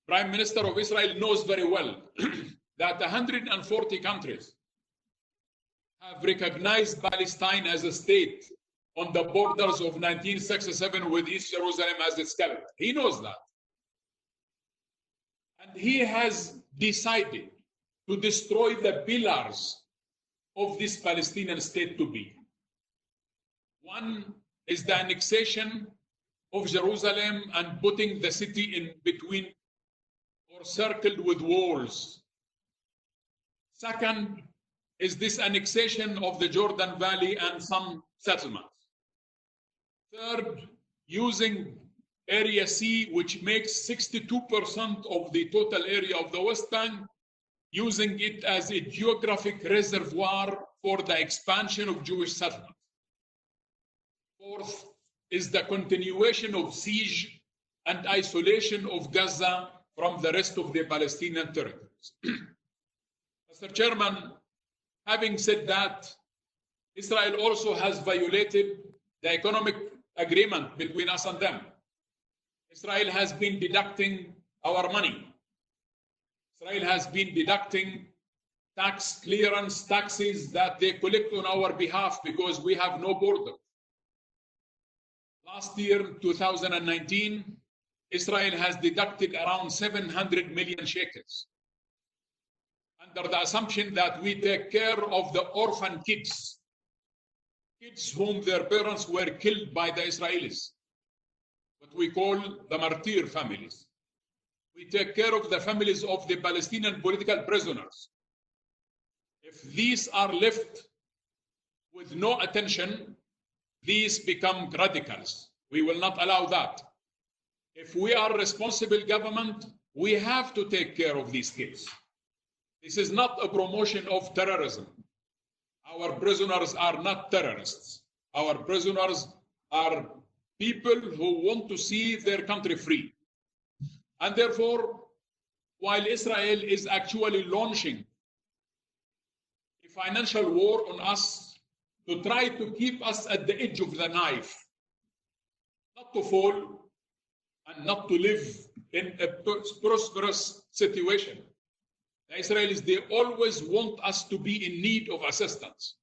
Prime Minister of Israel knows very well that 140 countries have recognized Palestine as a state on the borders of 1967 with East Jerusalem as its capital. He knows that. And he has decided to destroy the pillars of this Palestinian state to be. One is the annexation of Jerusalem and putting the city in between or circled with walls. Second is this annexation of the Jordan Valley and some settlements. Third, using Area C, which makes 62% of the total area of the West Bank, using it as a geographic reservoir for the expansion of Jewish settlements. Fourth is the continuation of siege and isolation of Gaza from the rest of the Palestinian territories. Mr. Chairman, having said that, Israel also has violated the economic agreement between us and them. Israel has been deducting our money. Israel has been deducting tax clearance taxes that they collect on our behalf because we have no border. Last year, 2019, Israel has deducted around 700 million shekels under the assumption that we take care of the orphan kids whom their parents were killed by the Israelis, what we call the martyr families. We take care of the families of the Palestinian political prisoners. If these are left with no attention, these become radicals. We will not allow that. If we are responsible government, we have to take care of these kids. This is not a promotion of terrorism. Our prisoners are not terrorists. Our prisoners are people who want to see their country free. And therefore, while Israel is actually launching a financial war on us to try to keep us at the edge of the knife, not to fall and not to live in a prosperous situation. The Israelis, they always want us to be in need of assistance.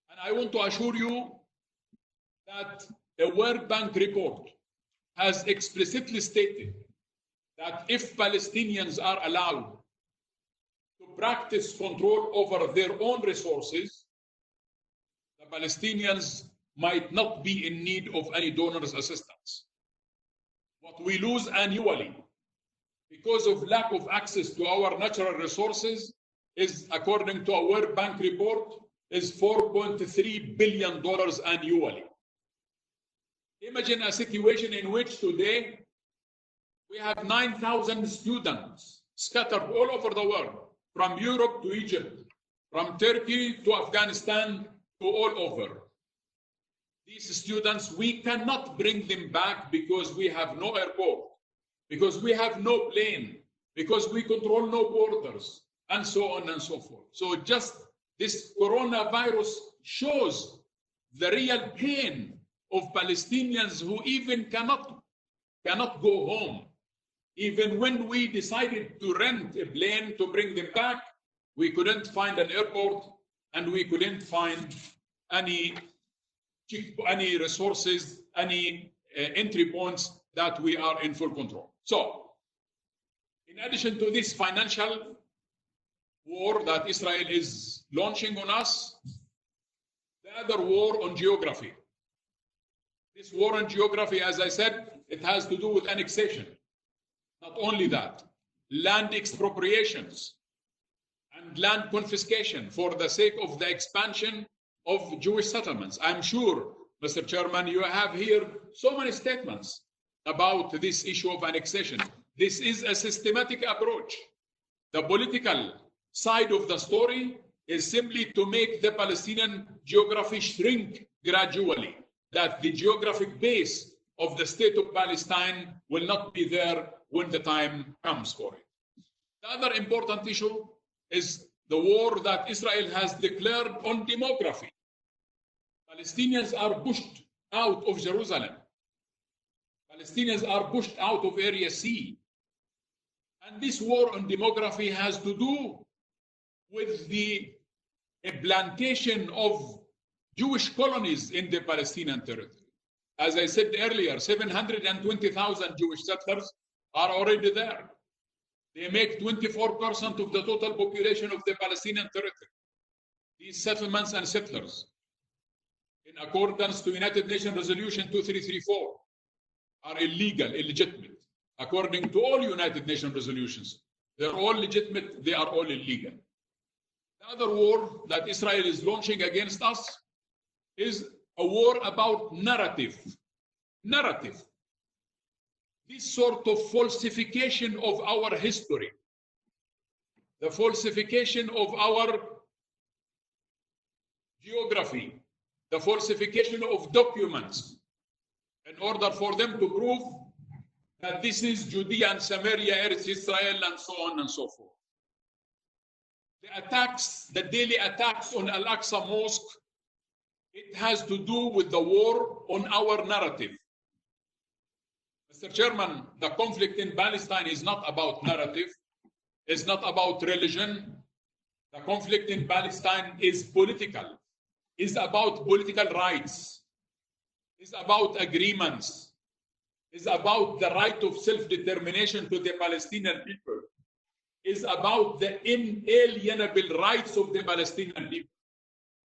And I want to assure you that the World Bank report has explicitly stated that if Palestinians are allowed to practice control over their own resources, the Palestinians might not be in need of any donor's assistance. What we lose annually because of lack of access to our natural resources is, according to a World Bank report, is $4.3 billion annually. Imagine a situation in which today we have 9,000 students scattered all over the world, from Europe to Egypt, from Turkey to Afghanistan to all over. These students, we cannot bring them back because we have no airport, because we have no plane, because we control no borders, and so on and so forth. So just this coronavirus shows the real pain of Palestinians who even cannot go home. Even when we decided to rent a plane to bring them back, we couldn't find an airport and we couldn't find any resources, any entry points that we are in full control. So, in addition to this financial war that Israel is launching on us, the other war on geography. This war on geography, as I said, it has to do with annexation. Not only that, land expropriations and land confiscation for the sake of the expansion of Jewish settlements. I'm sure, Mr. Chairman, you have here so many statements about this issue of annexation. This is a systematic approach. The political side of the story is simply to make the Palestinian geography shrink gradually, that the geographic base of the State of Palestine will not be there when the time comes for it. The other important issue is the war that Israel has declared on demography. Palestinians are pushed out of Jerusalem. Palestinians are pushed out of Area C. And this war on demography has to do with the implantation of Jewish colonies in the Palestinian territory. As I said earlier, 720,000 Jewish settlers are already there. They make 24% of the total population of the Palestinian territory. These settlements and settlers, in accordance to United Nations Resolution 2334, are illegal, illegitimate. According to all United Nations resolutions, they're all legitimate, they are all illegal. The other war that Israel is launching against us is a war about narrative. Narrative. This sort of falsification of our history, the falsification of our geography, the falsification of documents, in order for them to prove that this is Judea and Samaria, Eretz Israel, and so on and so forth. The attacks, the daily attacks on Al-Aqsa Mosque, it has to do with the war on our narrative. Mr. Chairman, the conflict in Palestine is not about narrative, it's not about religion. The conflict in Palestine is political, is about political rights, is about agreements, is about the right of self-determination to the Palestinian people, is about the inalienable rights of the Palestinian people.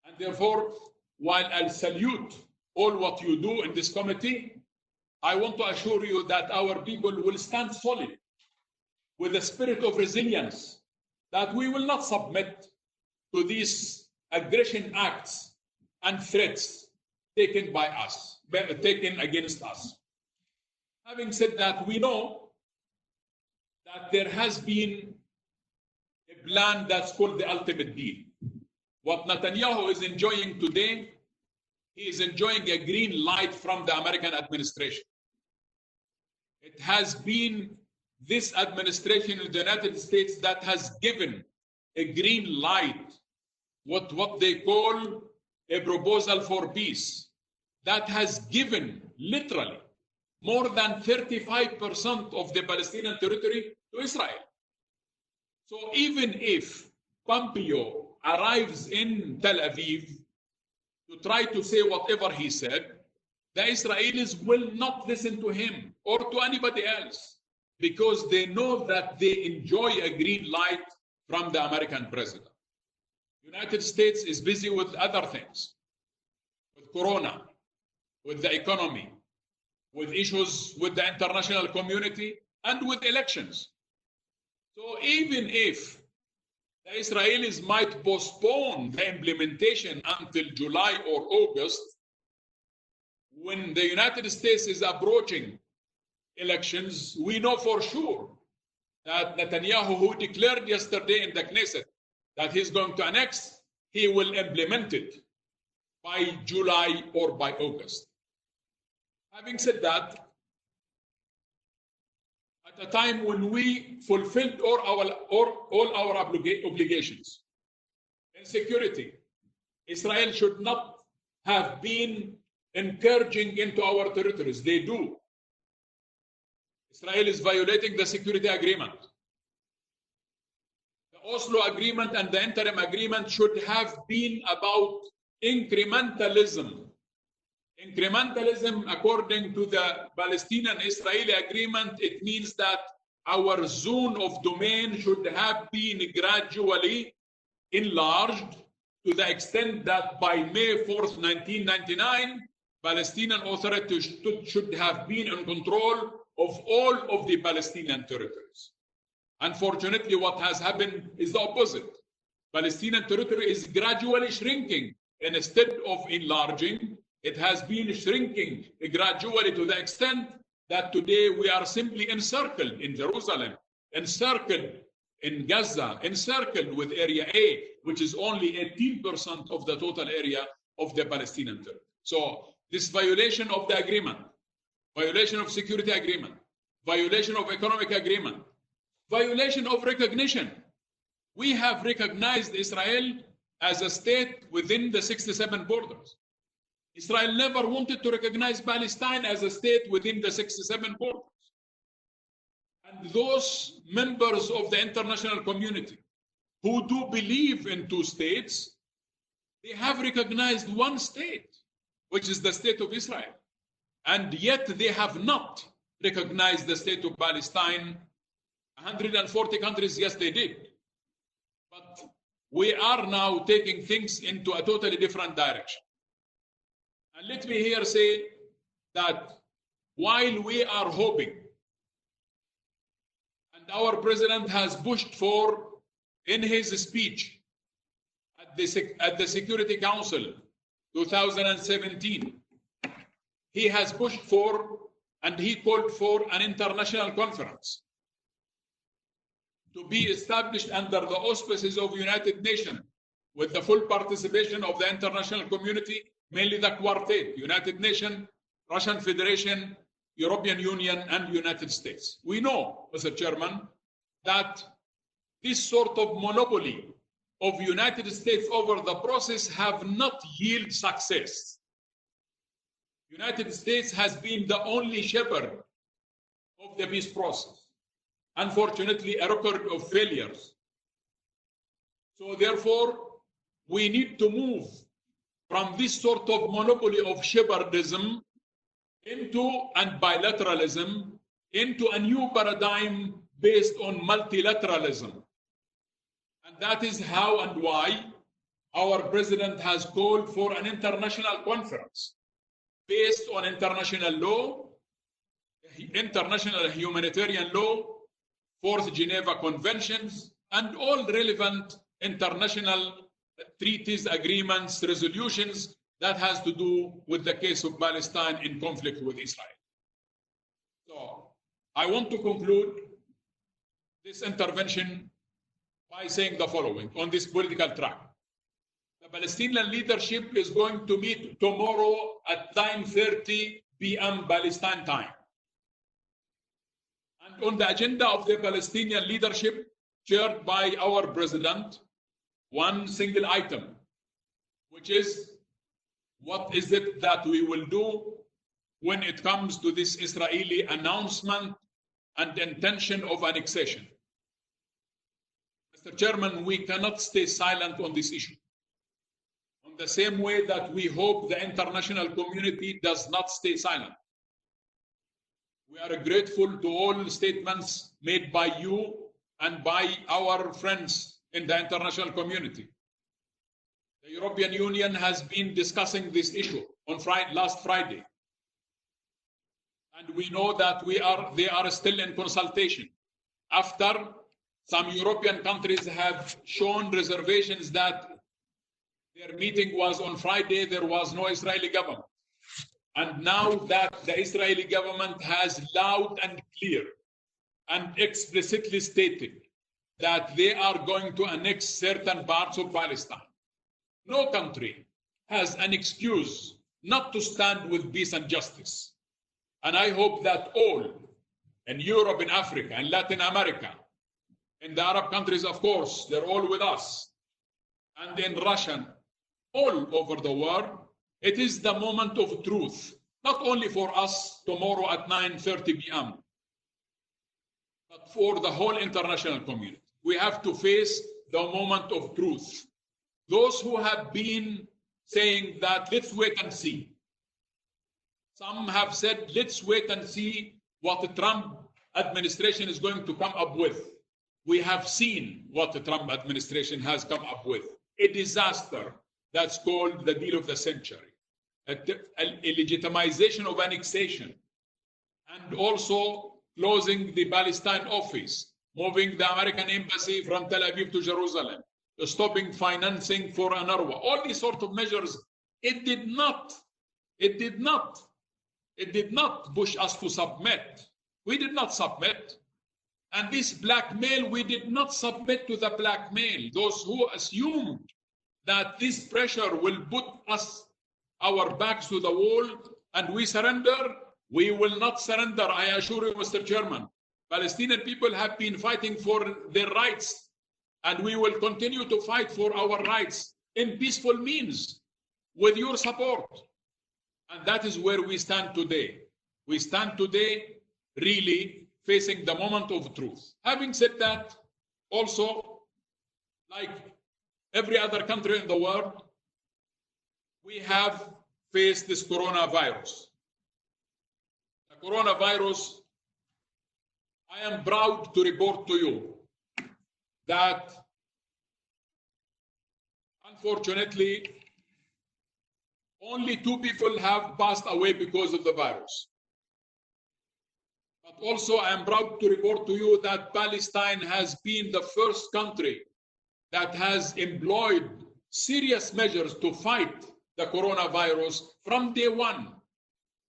And therefore, while I salute all what you do in this committee, I want to assure you that our people will stand solid with a spirit of resilience, that we will not submit to these aggression acts and threats taken by us, taken against us. Having said that, we know that there has been a plan that's called the ultimate deal. What Netanyahu is enjoying today, he is enjoying a green light from the American administration. It has been this administration in the United States that has given a green light, what they call a proposal for peace, that has given literally more than 35% of the Palestinian territory to Israel. So even if Pompeo arrives in Tel Aviv to try to say whatever he said, the Israelis will not listen to him or to anybody else, because they know that they enjoy a green light from the American president. The United States is busy with other things, with Corona, with the economy, with issues with the international community, and with elections. So even if the Israelis might postpone the implementation until July or August, when the United States is approaching elections, we know for sure that Netanyahu, who declared yesterday in the Knesset that he's going to annex, he will implement it by July or by August. Having said that, at a time when we fulfilled all our obligations in security, Israel should not have been encouraging into our territories. They do. Israel is violating the security agreement. The Oslo agreement and the interim agreement should have been about incrementalism. Incrementalism, according to the Palestinian-Israeli agreement, it means that our zone of domain should have been gradually enlarged to the extent that by May 4th, 1999, Palestinian Authority should have been in control of all of the Palestinian territories. Unfortunately, what has happened is the opposite. Palestinian territory is gradually shrinking, and instead of enlarging, it has been shrinking gradually to the extent that today we are simply encircled in Jerusalem, encircled in Gaza, encircled with Area A, which is only 18% of the total area of the Palestinian territory. So this violation of the agreement, violation of security agreement, violation of economic agreement, violation of recognition. We have recognized Israel as a state within the 67 borders. Israel never wanted to recognize Palestine as a state within the 67 borders. And those members of the international community who do believe in two states, they have recognized one state, which is the state of Israel. And yet they have not recognized the state of Palestine. 140 countries, yes, they did. But we are now taking things into a totally different direction. And let me here say that while we are hoping, and our president has pushed for, in his speech at the Security Council 2017, he has pushed for and he called for an international conference to be established under the auspices of the United Nations with the full participation of the international community, mainly the Quartet, United Nations, Russian Federation, European Union, and United States. We know, Mr. Chairman, that this sort of monopoly of United States over the process have not yielded success. United States has been the only shepherd of the peace process. Unfortunately, a record of failures. So therefore, we need to move from this sort of monopoly of shepherdism into and bilateralism into a new paradigm based on multilateralism. And that is how and why our president has called for an international conference based on international law, international humanitarian law, Fourth Geneva Conventions, and all relevant international treaties, agreements, resolutions that has to do with the case of Palestine in conflict with Israel. So I want to conclude this intervention by saying the following on this political track. The Palestinian leadership is going to meet tomorrow at 9:30 p.m. Palestine time. And on the agenda of the Palestinian leadership, chaired by our president, one single item, which is what is it that we will do when it comes to this Israeli announcement and intention of annexation. Mr. Chairman, we cannot stay silent on this issue. In the same way that we hope the international community does not stay silent. We are grateful to all statements made by you and by our friends in the international community. The European Union has been discussing this issue on last Friday. And we know that they are still in consultation. After some European countries have shown reservations that their meeting was on Friday, there was no Israeli government. And now that the Israeli government has loud and clear and explicitly stated that they are going to annex certain parts of Palestine, no country has an excuse not to stand with peace and justice. And I hope that all in Europe, in Africa, in Latin America, in the Arab countries, of course, they're all with us, and in Russia, all over the world, it is the moment of truth, not only for us tomorrow at 9:30 p.m., but for the whole international community. We have to face the moment of truth. Those who have been saying that let's wait and see. Some have said let's wait and see what the Trump administration is going to come up with. We have seen what the Trump administration has come up with. A disaster that's called the deal of the century. A legitimization of annexation, and also closing the Palestine office, moving the American embassy from Tel Aviv to Jerusalem, stopping financing for UNRWA. All these sort of measures, it did not push us to submit. We did not submit. And this blackmail, we did not submit to the blackmail. Those who assumed that this pressure will put us our backs to the wall and we surrender, we will not surrender, I assure you, Mr. Chairman. Palestinian people have been fighting for their rights, and we will continue to fight for our rights in peaceful means with your support. And that is where we stand today. We stand today really facing the moment of truth. Having said that, also, like every other country in the world, we have faced this coronavirus. The coronavirus, I am proud to report to you that unfortunately, only 2 people have passed away because of the virus. But also, I am proud to report to you that Palestine has been the first country that has employed serious measures to fight the coronavirus from day one.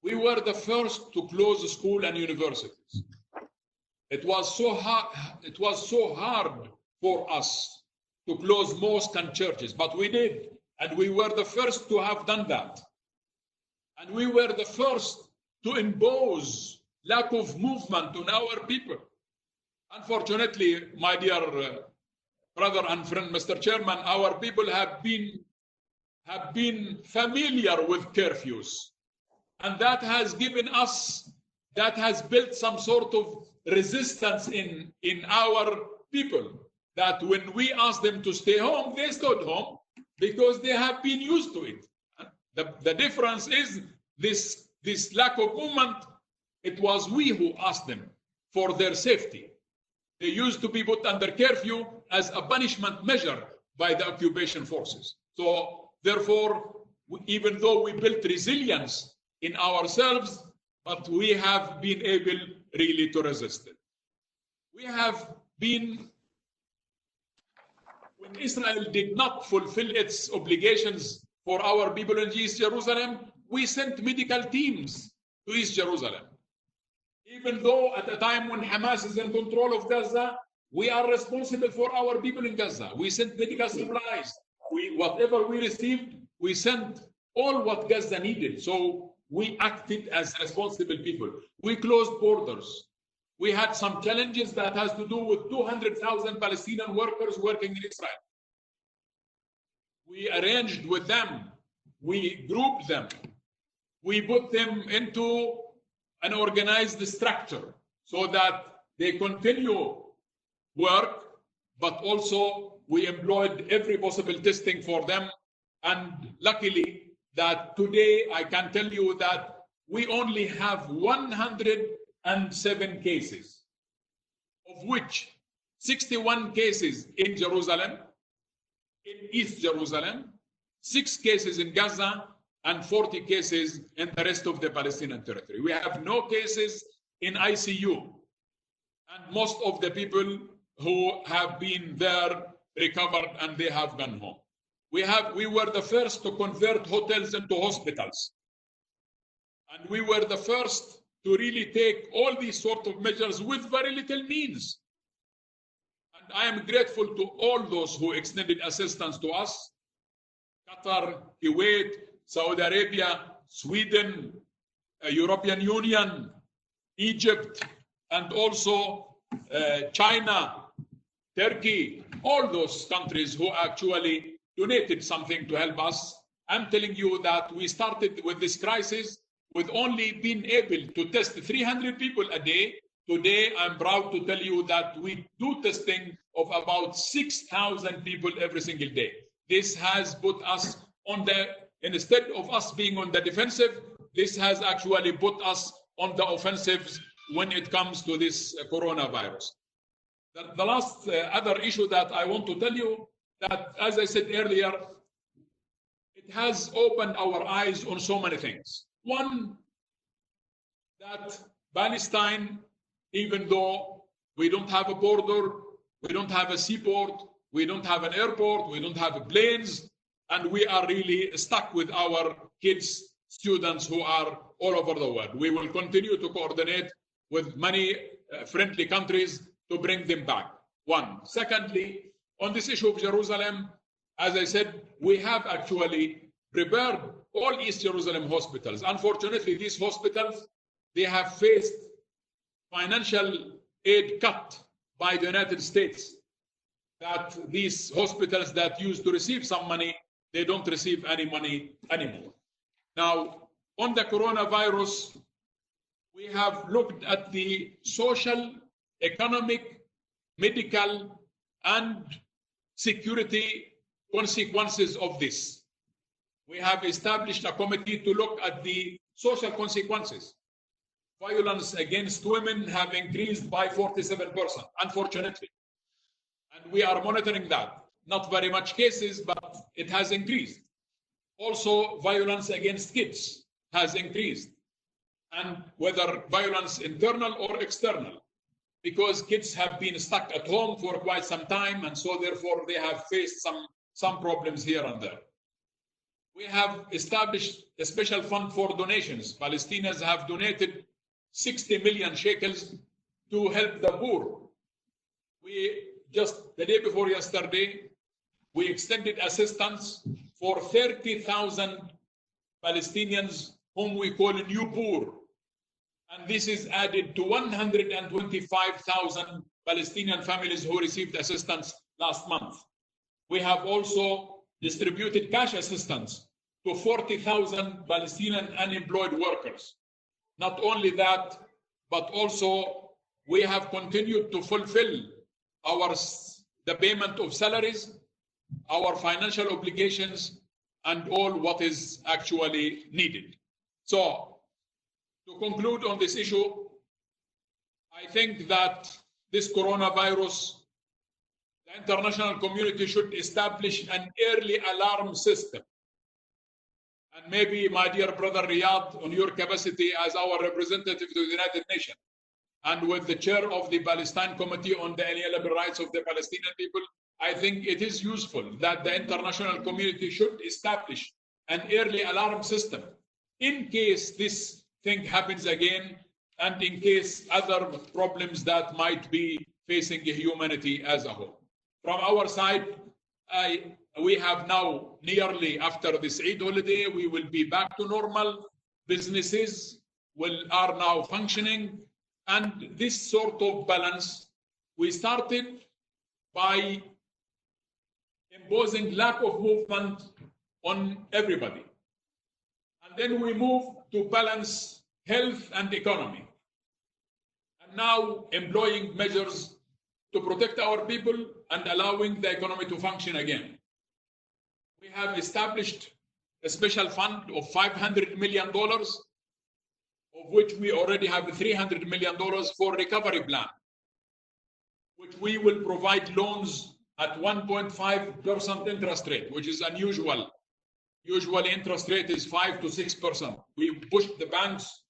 We were the first to close school and universities. It was so hard for us to close mosques and churches, but we did, and we were the first to have done that. And we were the first to impose lack of movement on our people. Unfortunately, my dear brother and friend, Mr. Chairman, our people have been familiar with curfews, and that has built some sort of resistance in our people, that when we asked them to stay home, they stayed home because they have been used to it. The difference is this lack of movement. It was we who asked them for their safety. They used to be put under curfew as a punishment measure by the occupation forces. So therefore, even though we built resilience in ourselves, but we have been able really to resist it. We have been, when Israel did not fulfill its obligations for our people in East Jerusalem, we sent medical teams to East Jerusalem. Even though at a time when Hamas is in control of Gaza, we are responsible for our people in Gaza. We sent medical supplies. Whatever we received, we sent all what Gaza needed. So we acted as responsible people. We closed borders. We had some challenges that has to do with 200,000 Palestinian workers working in Israel. We arranged with them. We grouped them. We put them into an organized structure so that they continue work, but also we employed every possible testing for them. And luckily that today I can tell you that we only have 107 cases, of which 61 cases in Jerusalem, in East Jerusalem, 6 cases in Gaza, and 40 cases in the rest of the Palestinian territory. We have no cases in ICU, and most of the people who have been there recovered and they have gone home. We were the first to convert hotels into hospitals, and we were the first to really take all these sort of measures with very little means. And I am grateful to all those who extended assistance to us: Qatar, Kuwait, Saudi Arabia, Sweden, European Union, Egypt, and also China, Turkey, all those countries who actually donated something to help us. I'm telling you that we started with this crisis with only being able to test 300 people a day. Today, I'm proud to tell you that we do testing of about 6,000 people every single day. This has put us on instead of us being on the defensive, this has actually put us on the offensives when it comes to this coronavirus. The last other issue that I want to tell you, that as I said earlier, it has opened our eyes on so many things. One, that Palestine, even though we don't have a border, we don't have a seaport, we don't have an airport, we don't have planes, and we are really stuck with our kids, students who are all over the world. We will continue to coordinate with many friendly countries to bring them back. One. Secondly, on this issue of Jerusalem, as I said, we have actually prepared all East Jerusalem hospitals. Unfortunately, these hospitals, they have faced financial aid cut by the United States, that these hospitals that used to receive some money, they don't receive any money anymore. Now, on the coronavirus, We have looked at the social, economic, medical, and security consequences of this. We have established a committee to look at the social consequences. Violence against women have increased by 47%, unfortunately. And we are monitoring that. Not very much cases, but it has increased. Also, violence against kids has increased. And whether violence internal or external, because kids have been stuck at home for quite some time, and so therefore they have faced some problems here and there. We have established a special fund for donations. Palestinians have donated 60 million shekels to help the poor. We just the day before yesterday, we extended assistance for 30,000 Palestinians whom we call new poor. And this is added to 125,000 Palestinian families who received assistance last month. We have also distributed cash assistance to 40,000 Palestinian unemployed workers. Not only that, but also we have continued to fulfill the payment of salaries, our financial obligations, and all what is actually needed. So, to conclude on this issue, I think that this coronavirus, the international community should establish an early alarm system. And maybe, my dear brother Riyadh, on your capacity as our representative to the United Nations, and with the chair of the Palestine Committee on the Inalienable Rights of the Palestinian People, I think it is useful that the international community should establish an early alarm system in case this thing happens again, and in case other problems that might be facing humanity as a whole. From our side, we have now nearly, after this Eid holiday, we will be back to normal. Businesses are now functioning, and this sort of balance, we started by imposing lack of movement on everybody. And then we move to balance health and economy. And now employing measures to protect our people and allowing the economy to function again. We have established a special fund of $500 million, of which we already have $300 million for recovery plan, which we will provide loans at 1.5% interest rate, which is unusual. Usually interest rate is 5 to 6%. We pushed the banks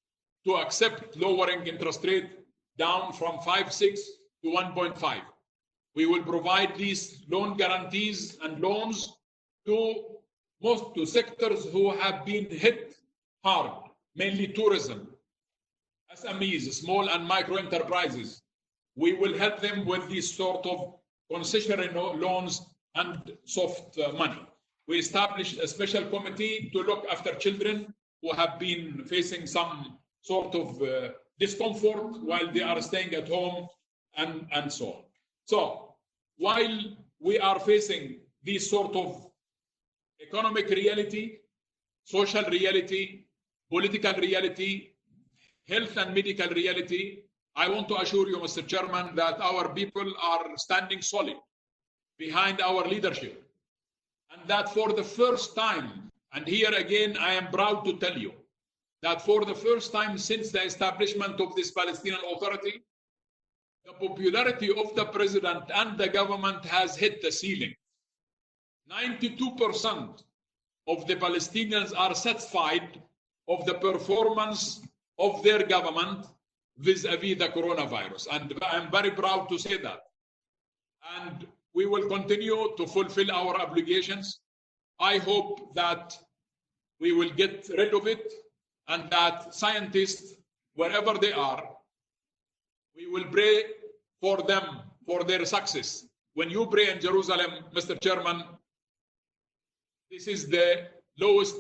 to accept lowering interest rate down from 5.6 to 1.5. We will provide these loan guarantees and loans to sectors who have been hit hard, mainly tourism, SMEs, small and micro enterprises. We will help them with these sort of concessionary loans and soft money. We established a special committee to look after children who have been facing some sort of discomfort while they are staying at home, and so on. So while we are facing these sort of economic reality, social reality, political reality, health and medical reality, I want to assure you, Mr. Chairman, that our people are standing solid behind our leadership. And that for the first time, and here again I am proud to tell you, that for the first time since the establishment of this Palestinian Authority, the popularity of the president and the government has hit the ceiling. 92% of the Palestinians are satisfied of the performance of their government vis-a-vis the coronavirus. And I'm very proud to say that. And we will continue to fulfill our obligations. I hope that we will get rid of it, and that scientists, wherever they are, we will pray for them, for their success. When you pray in Jerusalem, Mr. Chairman, this is the lowest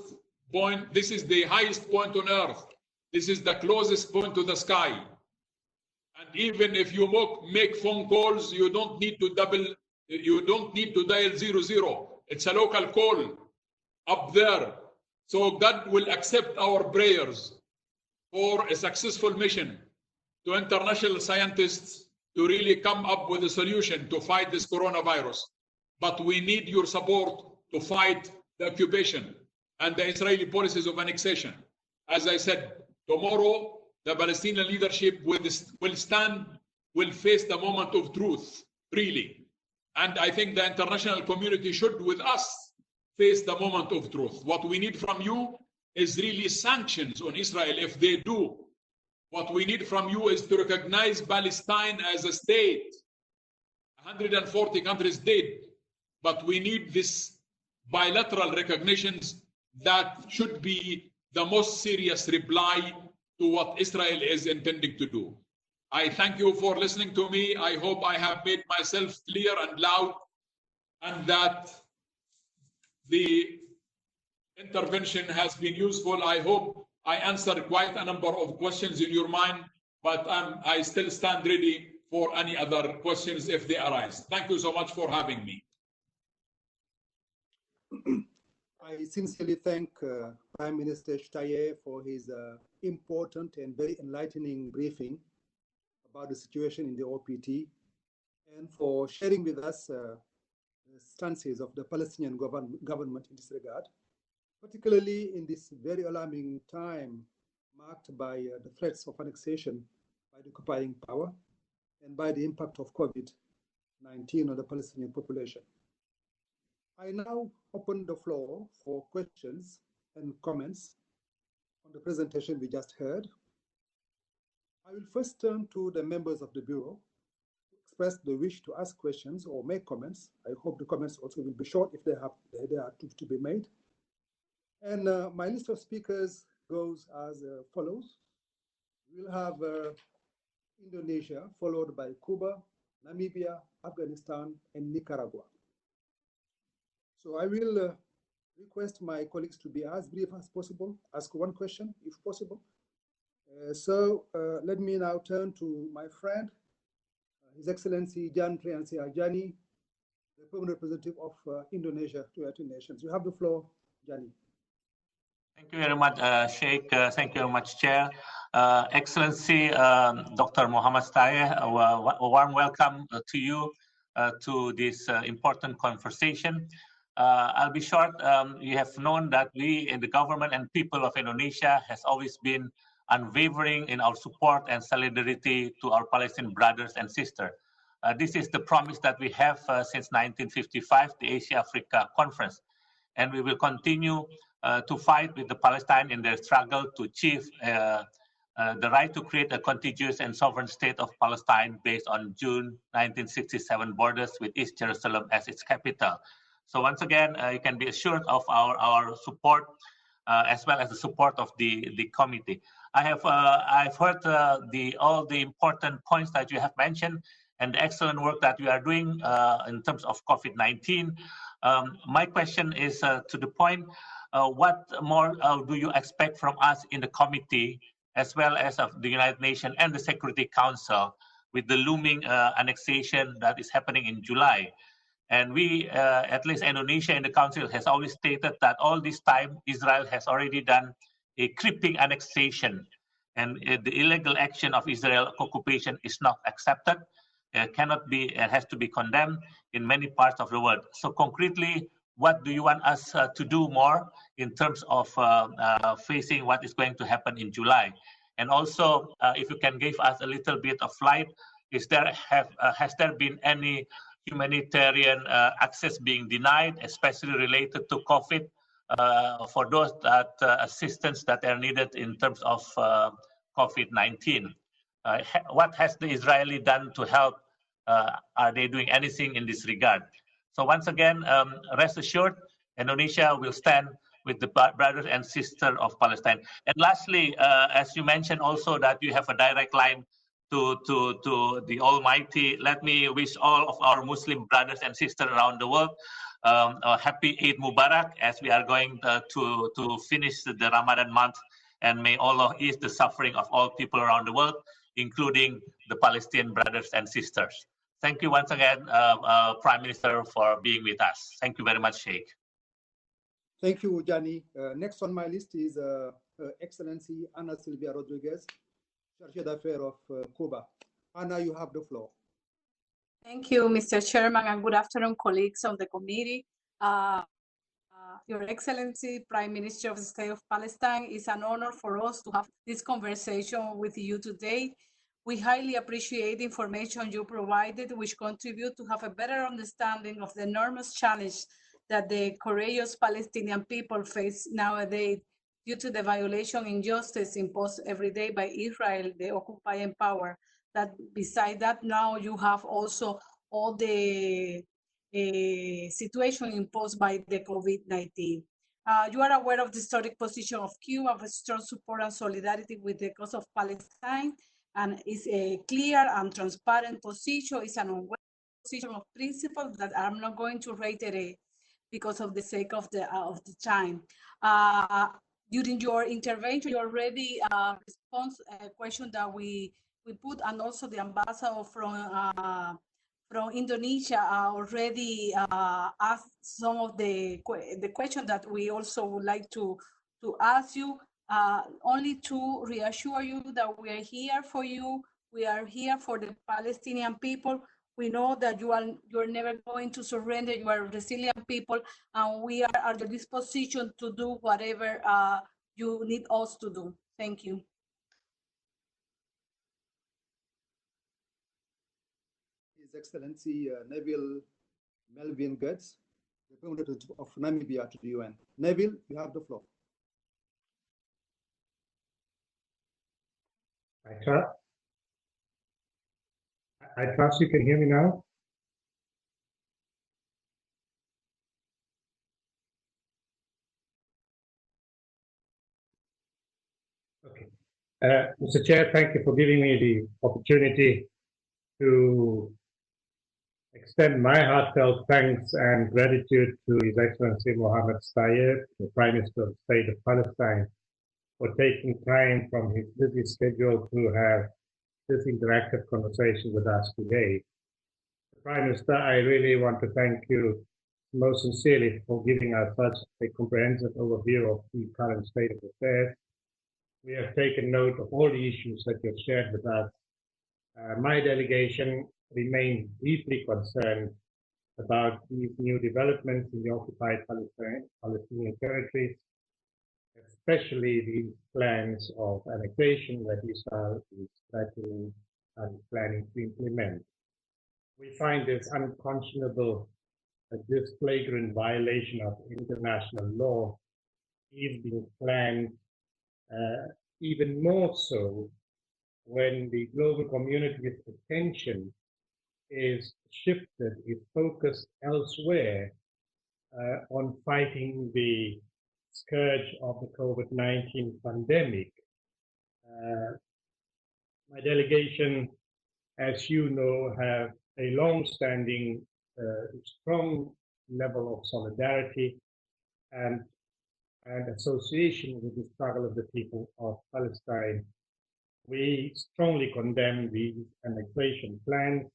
point, this is the highest point on earth. This is the closest point to the sky. And even if you make phone calls, you don't need to dial 00. It's a local call up there. So God will accept our prayers for a successful mission to international scientists to really come up with a solution to fight this coronavirus. But we need your support to fight the occupation and the Israeli policies of annexation. As I said, tomorrow the Palestinian leadership will face the moment of truth, really. And I think the international community should, with us, face the moment of truth. What we need from you is really sanctions on Israel if they do. What we need from you is to recognize Palestine as a state. 140 countries did, but we need this bilateral recognitions that should be the most serious reply to what Israel is intending to do. I thank you for listening to me. I hope I have made myself clear and loud, and that the intervention has been useful. I hope I answered quite a number of questions in your mind, but I still stand ready for any other questions if they arise. Thank you so much for having me. I sincerely thank Prime Minister Shtayyeh for his important and very enlightening briefing about the situation in the OPT, and for sharing with us the stances of the Palestinian government in this regard, particularly in this very alarming time marked by the threats of annexation by the occupying power and by the impact of COVID-19 on the Palestinian population. I now open the floor for questions and comments on the presentation we just heard. I will first turn to the members of the Bureau to express the wish to ask questions or make comments. I hope the comments also will be short if they are to be made. And my list of speakers goes as follows. We'll have Indonesia, followed by Cuba, Namibia, Afghanistan, and Nicaragua. So I will request my colleagues to be as brief as possible, ask one question if possible. So let me now turn to my friend, His Excellency Jan Priansi Ajani, the permanent representative of Indonesia to United Nations. You have the floor, Jani. Thank you very much, Sheikh. Thank you very much, Chair. Excellency Dr. Mohammed Shtayyeh, a warm welcome to you to this important conversation. I'll be short. You have known that we in the government and people of Indonesia has always been unwavering in our support and solidarity to our Palestinian brothers and sisters. This is the promise that we have since 1955, the Asia-Africa Conference. And we will continue to fight with the Palestine in their struggle to achieve the right to create a contiguous and sovereign state of Palestine based on June 1967 borders with East Jerusalem as its capital. So once again, you can be assured of our support as well as the support of the committee. I've heard all the important points that you have mentioned and the excellent work that we are doing in terms of COVID-19. My question is to the point, what more do you expect from us in the committee as well as of the United Nations and the Security Council with the looming annexation that is happening in July? And we, at least Indonesia in the Council, has always stated that all this time Israel has already done a creeping annexation, and the illegal action of Israel occupation is not accepted, cannot be, and has to be condemned in many parts of the world. So concretely, what do you want us to do more in terms of facing what is going to happen in July? And also, if you can give us a little bit of light, has there been any humanitarian access being denied, especially related to COVID, for those that assistance that are needed in terms of COVID-19? What has the Israeli done to help? Are they doing anything in this regard? So once again, rest assured, Indonesia will stand with the brothers and sisters of Palestine. And lastly, as you mentioned also that you have a direct line to the Almighty, let me wish all of our Muslim brothers and sisters around the world a happy Eid Mubarak as we are going to finish the Ramadan month, and may Allah ease the suffering of all people around the world, including the Palestinian brothers and sisters. Thank you once again, Prime Minister, for being with us. Thank you very much, Sheikh. Thank you, Jani. Next on my list is Her Excellency Ana Silvia Rodriguez, Chargé d'Affaires of Cuba. Ana, you have the floor. Thank you, Mr. Chairman, and good afternoon, colleagues of the committee. Your Excellency, Prime Minister of the State of Palestine, it's an honor for us to have this conversation with you today. We highly appreciate the information you provided, which contribute to have a better understanding of the enormous challenge that the courageous Palestinian people face nowadays due to the violation and injustice imposed every day by Israel, the occupying power. That beside that, now you have also all the situation imposed by the COVID-19. You are aware of the historic position of Cuba, of strong support and solidarity with the cause of Palestine, and it's a clear and transparent position. It's an unwavering position of principle that I'm not going to reiterate because of the sake of the time. During your intervention, you already responded a question that we put, and also the ambassador from Indonesia already asked some of the questions that we also would like to ask you. Only to reassure you that we are here for you. We are here for the Palestinian people. We know that you're never going to surrender. You are resilient people, and we are at your disposition to do whatever you need us to do. Thank you. His Excellency Neville Melvin Goetz, representative of Namibia to the UN. Neville, you have the floor. I trust you can hear me now. Okay. Mr. Chair, thank you for giving me the opportunity to extend my heartfelt thanks and gratitude to His Excellency Mohammed Shtayyeh, the Prime Minister of the State of Palestine, for taking time from his busy schedule to have this interactive conversation with us today. Prime Minister, I really want to thank you most sincerely for giving us such a comprehensive overview of the current state of affairs. We have taken note of all the issues that you have shared with us. My delegation remains deeply concerned about these new developments in the occupied Palestinian territories, especially these plans of annexation that Israel is threatening and planning to implement. We find this unconscionable that this flagrant violation of international law is being planned even more so when the global community's attention is shifted, is focused elsewhere on fighting the scourge of the COVID-19 pandemic. My delegation, as you know, have a long-standing, strong level of solidarity and association with the struggle of the people of Palestine. We strongly condemn these annexation plans,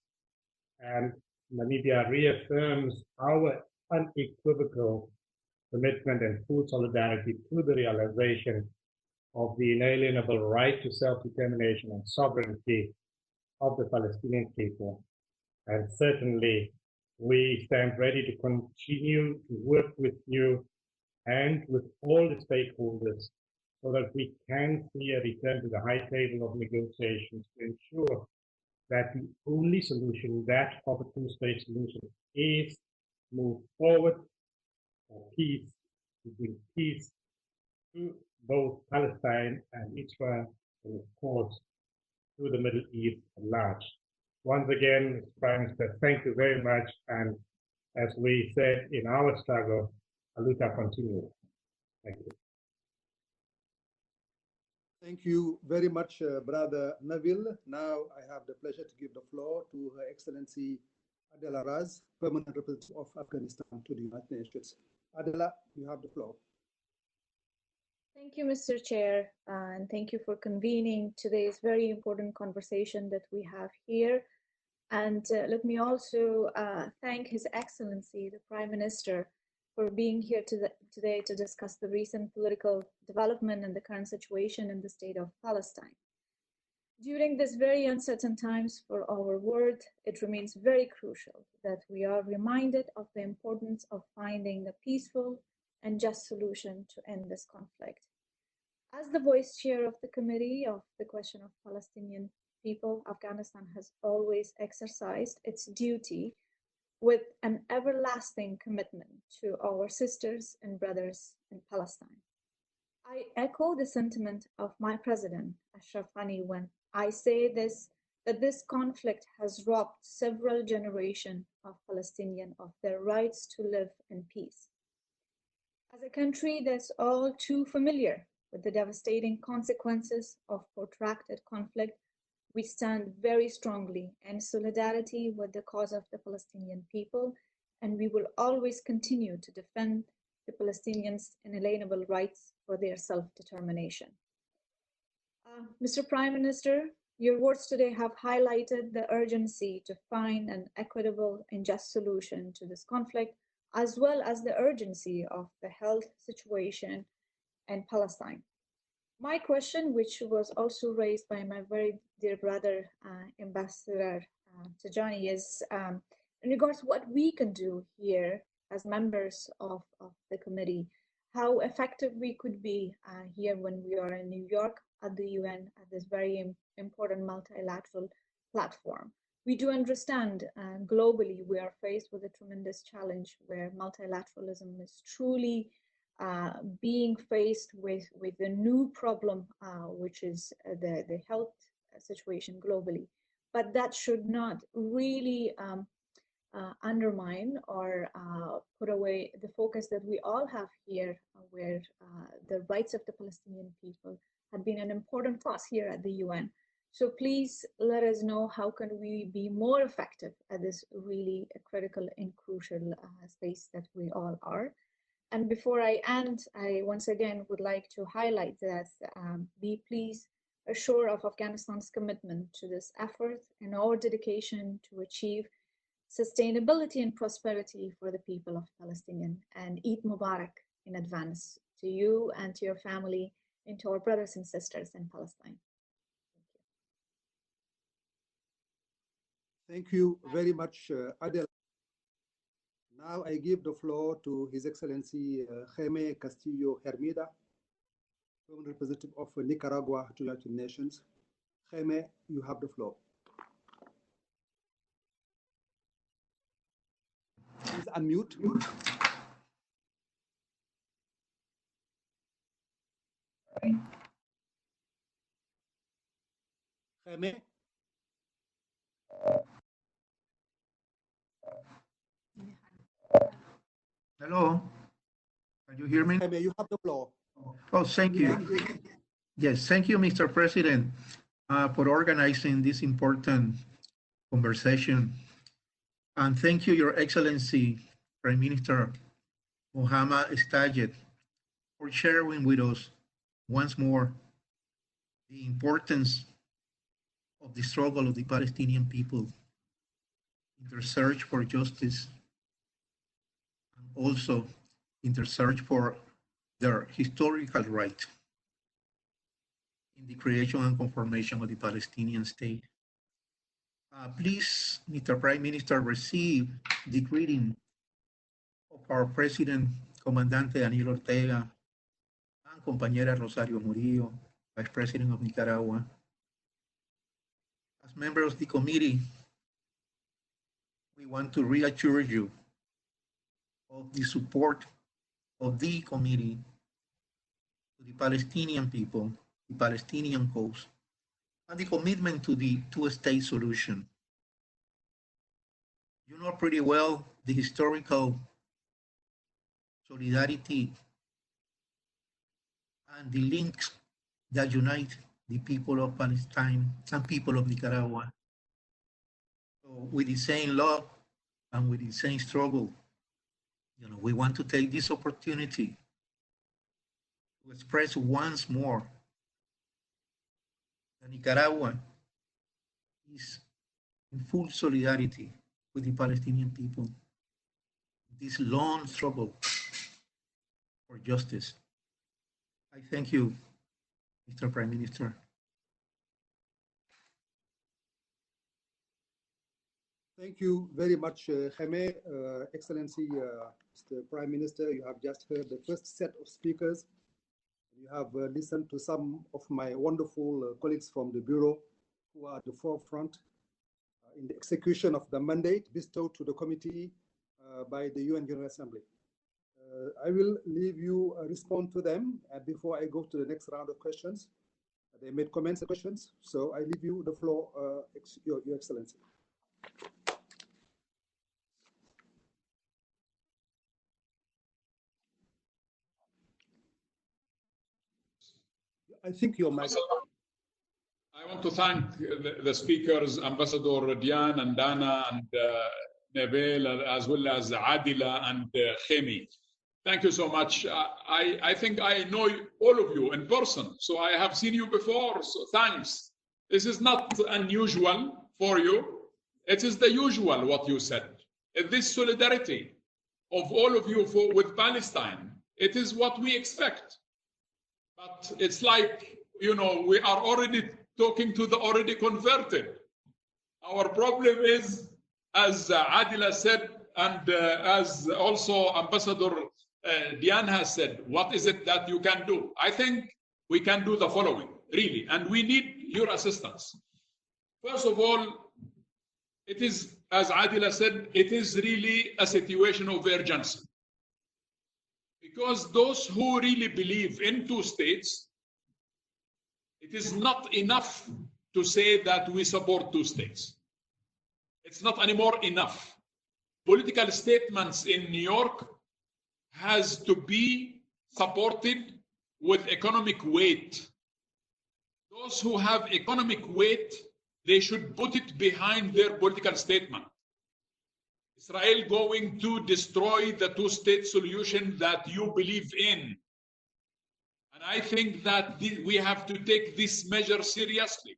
and Namibia reaffirms our unequivocal commitment and full solidarity to the realization of the inalienable right to self-determination and sovereignty of the Palestinian people. And certainly, we stand ready to continue to work with you and with all the stakeholders so that we can see a return to the high table of negotiations to ensure that the only solution, that of a two-state solution, is move forward for peace, to bring peace to both Palestine and Israel, and of course, to the Middle East at large. Once again, Mr. Prime Minister, thank you very much. And as we said in our struggle, Aluta continues. Thank you. Thank you very much, Brother Neville. Now I have the pleasure to give the floor to Her Excellency Adela Raz, Permanent Representative of Afghanistan to the United Nations. Adela, you have the floor. Thank you, Mr. Chair, and thank you for convening today's very important conversation that we have here. And let me also thank His Excellency, the Prime Minister, for being here today to discuss the recent political development and the current situation in the state of Palestine. During these very uncertain times for our world, it remains very crucial that we are reminded of the importance of finding a peaceful and just solution to end this conflict. As the vice chair of the Committee of the Question of Palestinian People, Afghanistan has always exercised its duty with an everlasting commitment to our sisters and brothers in Palestine. I echo the sentiment of my president, Ashraf Ghani, when I say that this conflict has robbed several generations of Palestinians of their rights to live in peace. As a country that's all too familiar with the devastating consequences of protracted conflict, we stand very strongly in solidarity with the cause of the Palestinian people, and we will always continue to defend the Palestinians' inalienable rights for their self-determination. Mr. Prime Minister, your words today have highlighted the urgency to find an equitable and just solution to this conflict, as well as the urgency of the health situation in Palestine. My question, which was also raised by my very dear brother, Ambassador Tajani, is in regards to what we can do here as members of the committee, how effective we could be here when we are in New York at the UN at this very important multilateral platform. We do understand globally we are faced with a tremendous challenge where multilateralism is truly being faced with a new problem, which is the health situation globally. But that should not really undermine or put away the focus that we all have here, where the rights of the Palestinian people have been an important cause here at the UN. So please let us know how can we be more effective at this really critical and crucial space that we all are. And before I end, I once again would like to highlight that be please assured of Afghanistan's commitment to this effort and our dedication to achieve sustainability and prosperity for the people of Palestine. And Eid Mubarak in advance to you and to your family and to our brothers and sisters in Palestine. Thank you very much, Adel. Now I give the floor to His Excellency Jaime Castillo Hermida, representative of Nicaragua to the United Nations. Jaime, you have the floor. Please unmute. Jaime? Hello, can you hear me? Jaime, you have the floor. Oh, thank you. Yes, thank you, Mr. President, for organizing this important conversation. And thank you, Your Excellency, Prime Minister Mohammed Shtayyeh, for sharing with us once more the importance of the struggle of the Palestinian people in their search for justice, and also in their search for their historical right in the creation and confirmation of the Palestinian state. Please, Mr. Prime Minister, receive the greeting of our President, Comandante Daniel Ortega, and Compañera Rosario Murillo, Vice President of Nicaragua. As members of the committee, we want to reassure you of the support of the committee to the Palestinian people, the Palestinian cause, and the commitment to the two-state solution. You know pretty well the historical solidarity and the links that unite the people of Palestine and people of Nicaragua. So with the same love and with the same struggle, we want to take this opportunity to express once more that Nicaragua is in full solidarity with the Palestinian people. This long struggle for justice. I thank you, Mr. Prime Minister. Thank you very much, Jaime. Excellency, Mr. Prime Minister, you have just heard the first set of speakers. You have listened to some of my wonderful colleagues from the Bureau who are at the forefront in the execution of the mandate bestowed to the committee by the UN General Assembly. I will leave you respond to them before I go to the next round of questions. They made comments and questions, so I leave you the floor, Your Excellency. I think your mic. I want to thank the speakers, Ambassador Diane and Dana and Nebel, as well as Adila and Khemi. Thank you so much. I think I know all of you in person, so I have seen you before, so thanks. This is not unusual for you. It is the usual what you said. This solidarity of all of you with Palestine, it is what we expect. But it's like, you know, we are already talking to the already converted. Our problem is, as Adila said, and as also Ambassador Diane has said, what is it that you can do? I think we can do the following, really, and we need your assistance. First of all, it is, as Adila said, it is really a situation of urgency. Because those who really believe in two states, it is not enough to say that we support two states. It's not anymore enough. Political statements in New York has to be supported with economic weight. Those who have economic weight, they should put it behind their political statement. Israel going to destroy the two-state solution that you believe in. And I think that we have to take this measure seriously.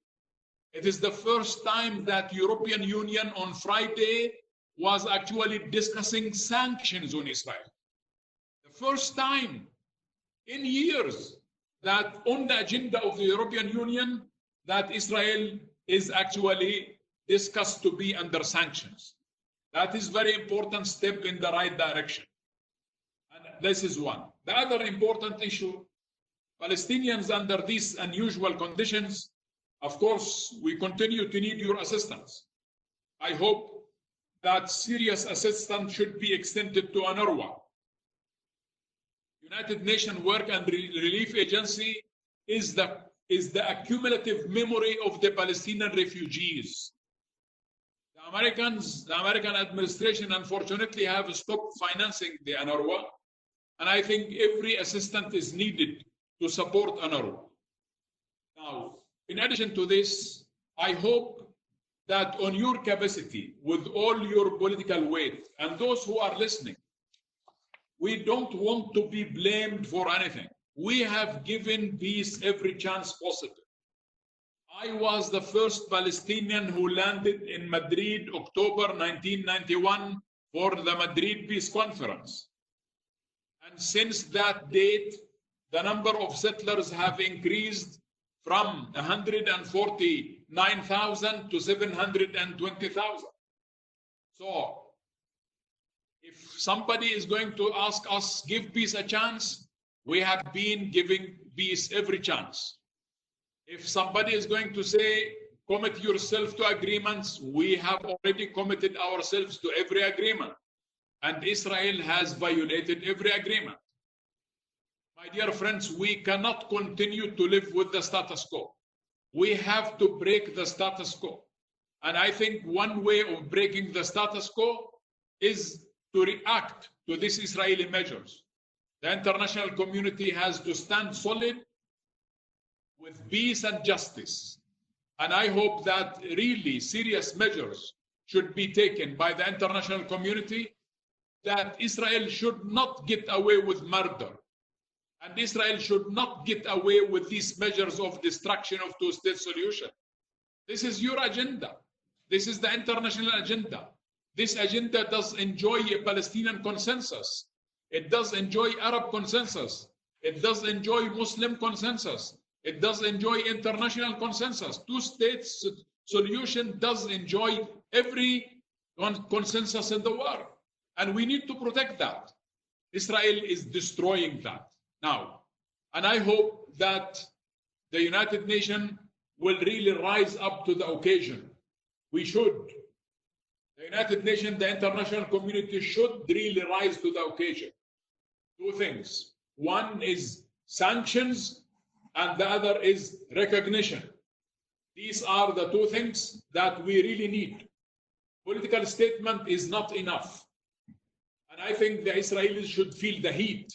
It is the first time that European Union on Friday was actually discussing sanctions on Israel. The first time in years that on the agenda of the European Union that Israel is actually discussed to be under sanctions. That is very important step in the right direction. And this is one. The other important issue, Palestinians under these unusual conditions, of course, we continue to need your assistance. I hope that serious assistance should be extended to UNRWA. United Nations Work and Relief Agency is the accumulative memory of the Palestinian refugees. The American administration, unfortunately, have stopped financing the UNRWA, and I think every assistance is needed to support UNRWA. Now, in addition to this, I hope that on your capacity, with all your political weight, and those who are listening, we don't want to be blamed for anything. We have given peace every chance possible. I was the first Palestinian who landed in Madrid, October 1991, for the Madrid Peace Conference. And since that date, the number of settlers have increased from 149,000 to 720,000. So, if somebody is going to ask us, give peace a chance, we have been giving peace every chance. If somebody is going to say, commit yourself to agreements, we have already committed ourselves to every agreement. And Israel has violated every agreement. My dear friends, we cannot continue to live with the status quo. We have to break the status quo. And I think one way of breaking the status quo is to react to these Israeli measures. The international community has to stand solid with peace and justice. And I hope that really serious measures should be taken by the international community, that Israel should not get away with murder. And Israel should not get away with these measures of destruction of two-state solution. This is your agenda. This is the international agenda. This agenda does enjoy a Palestinian consensus. It does enjoy Arab consensus. It does enjoy Muslim consensus. It does enjoy international consensus. Two-state solution does enjoy every consensus in the world. And we need to protect that. Israel is destroying that now. And I hope that the United Nations will really rise up to the occasion. We should. The United Nations, the international community should really rise to the occasion. Two things. One is sanctions, and the other is recognition. These are the two things that we really need. Political statement is not enough. And I think the Israelis should feel the heat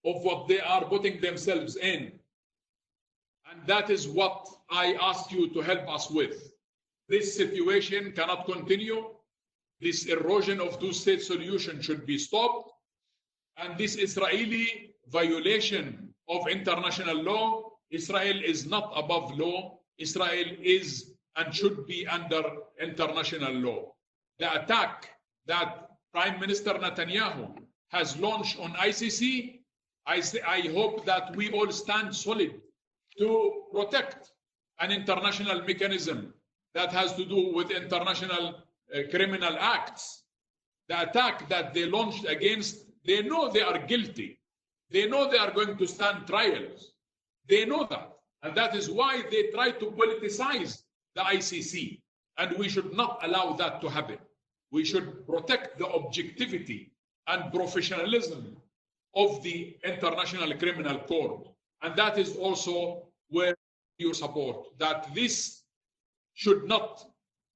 of what they are putting themselves in. And that is what I ask you to help us with. This situation cannot continue. This erosion of two-state solution should be stopped. And this Israeli violation of international law, Israel is not above law. Israel is and should be under international law. The attack that Prime Minister Netanyahu has launched on ICC, I hope that we all stand solid to protect an international mechanism that has to do with international criminal acts. The attack that they launched against, they know they are guilty. They know they are going to stand trials. They know that. And that is why they try to politicize the ICC. And we should not allow that to happen. We should protect the objectivity and professionalism of the International Criminal Court. And that is also where you support, that this should not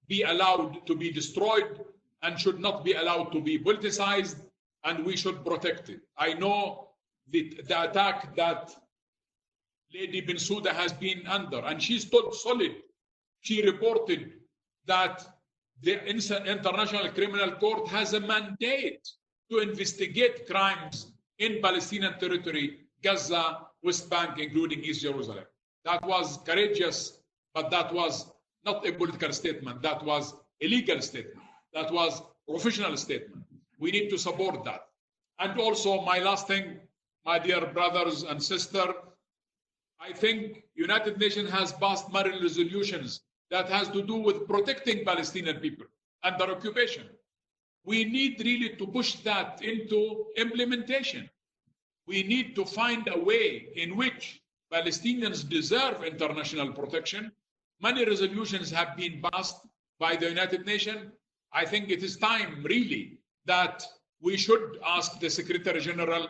be allowed to be destroyed and should not be allowed to be politicized, and we should protect it. I know the attack that Lady Bensouda has been under, and she stood solid. She reported that the International Criminal Court has a mandate to investigate crimes in Palestinian territory, Gaza, West Bank, including East Jerusalem. That was courageous, but that was not a political statement. That was a legal statement. That was a professional statement. We need to support that. And also, my last thing, my dear brothers and sisters, I think United Nations has passed many resolutions that has to do with protecting Palestinian people under occupation. We need really to push that into implementation. We need to find a way in which Palestinians deserve international protection. Many resolutions have been passed by the United Nations. I think it is time really that we should ask the Secretary General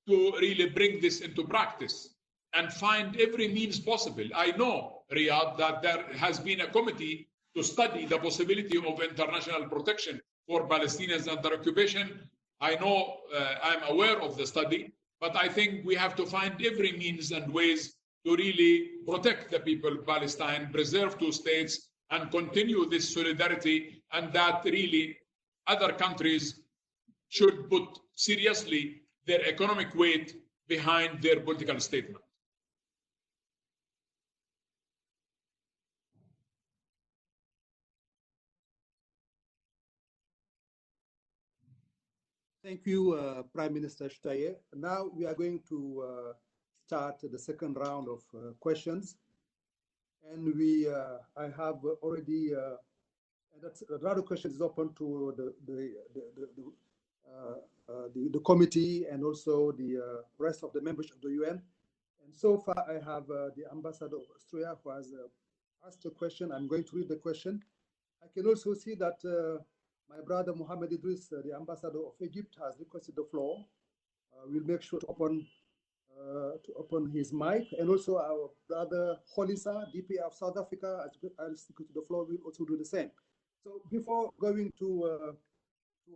to really bring this into practice and find every means possible. I know, Riyadh, that there has been a committee to study the possibility of international protection for Palestinians under occupation. I know, I'm aware of the study, but I think we have to find every means and ways to really protect the people of Palestine, preserve two states, and continue this solidarity, and that really other countries should put seriously their economic weight behind their political statement. Thank you, Prime Minister Shtayyeh. Now we are going to start the second round of questions. And I have already, the round of questions is open to the committee and also the rest of the members of the UN. And so far I have the Ambassador of Austria who has asked a question. I'm going to read the question. I can also see that my brother Mohammed Idris, the ambassador of Egypt, has requested the floor. We'll make sure to open his mic. And also our brother Holisa, DPA of South Africa, has requested the floor. We'll also do the same. So before going to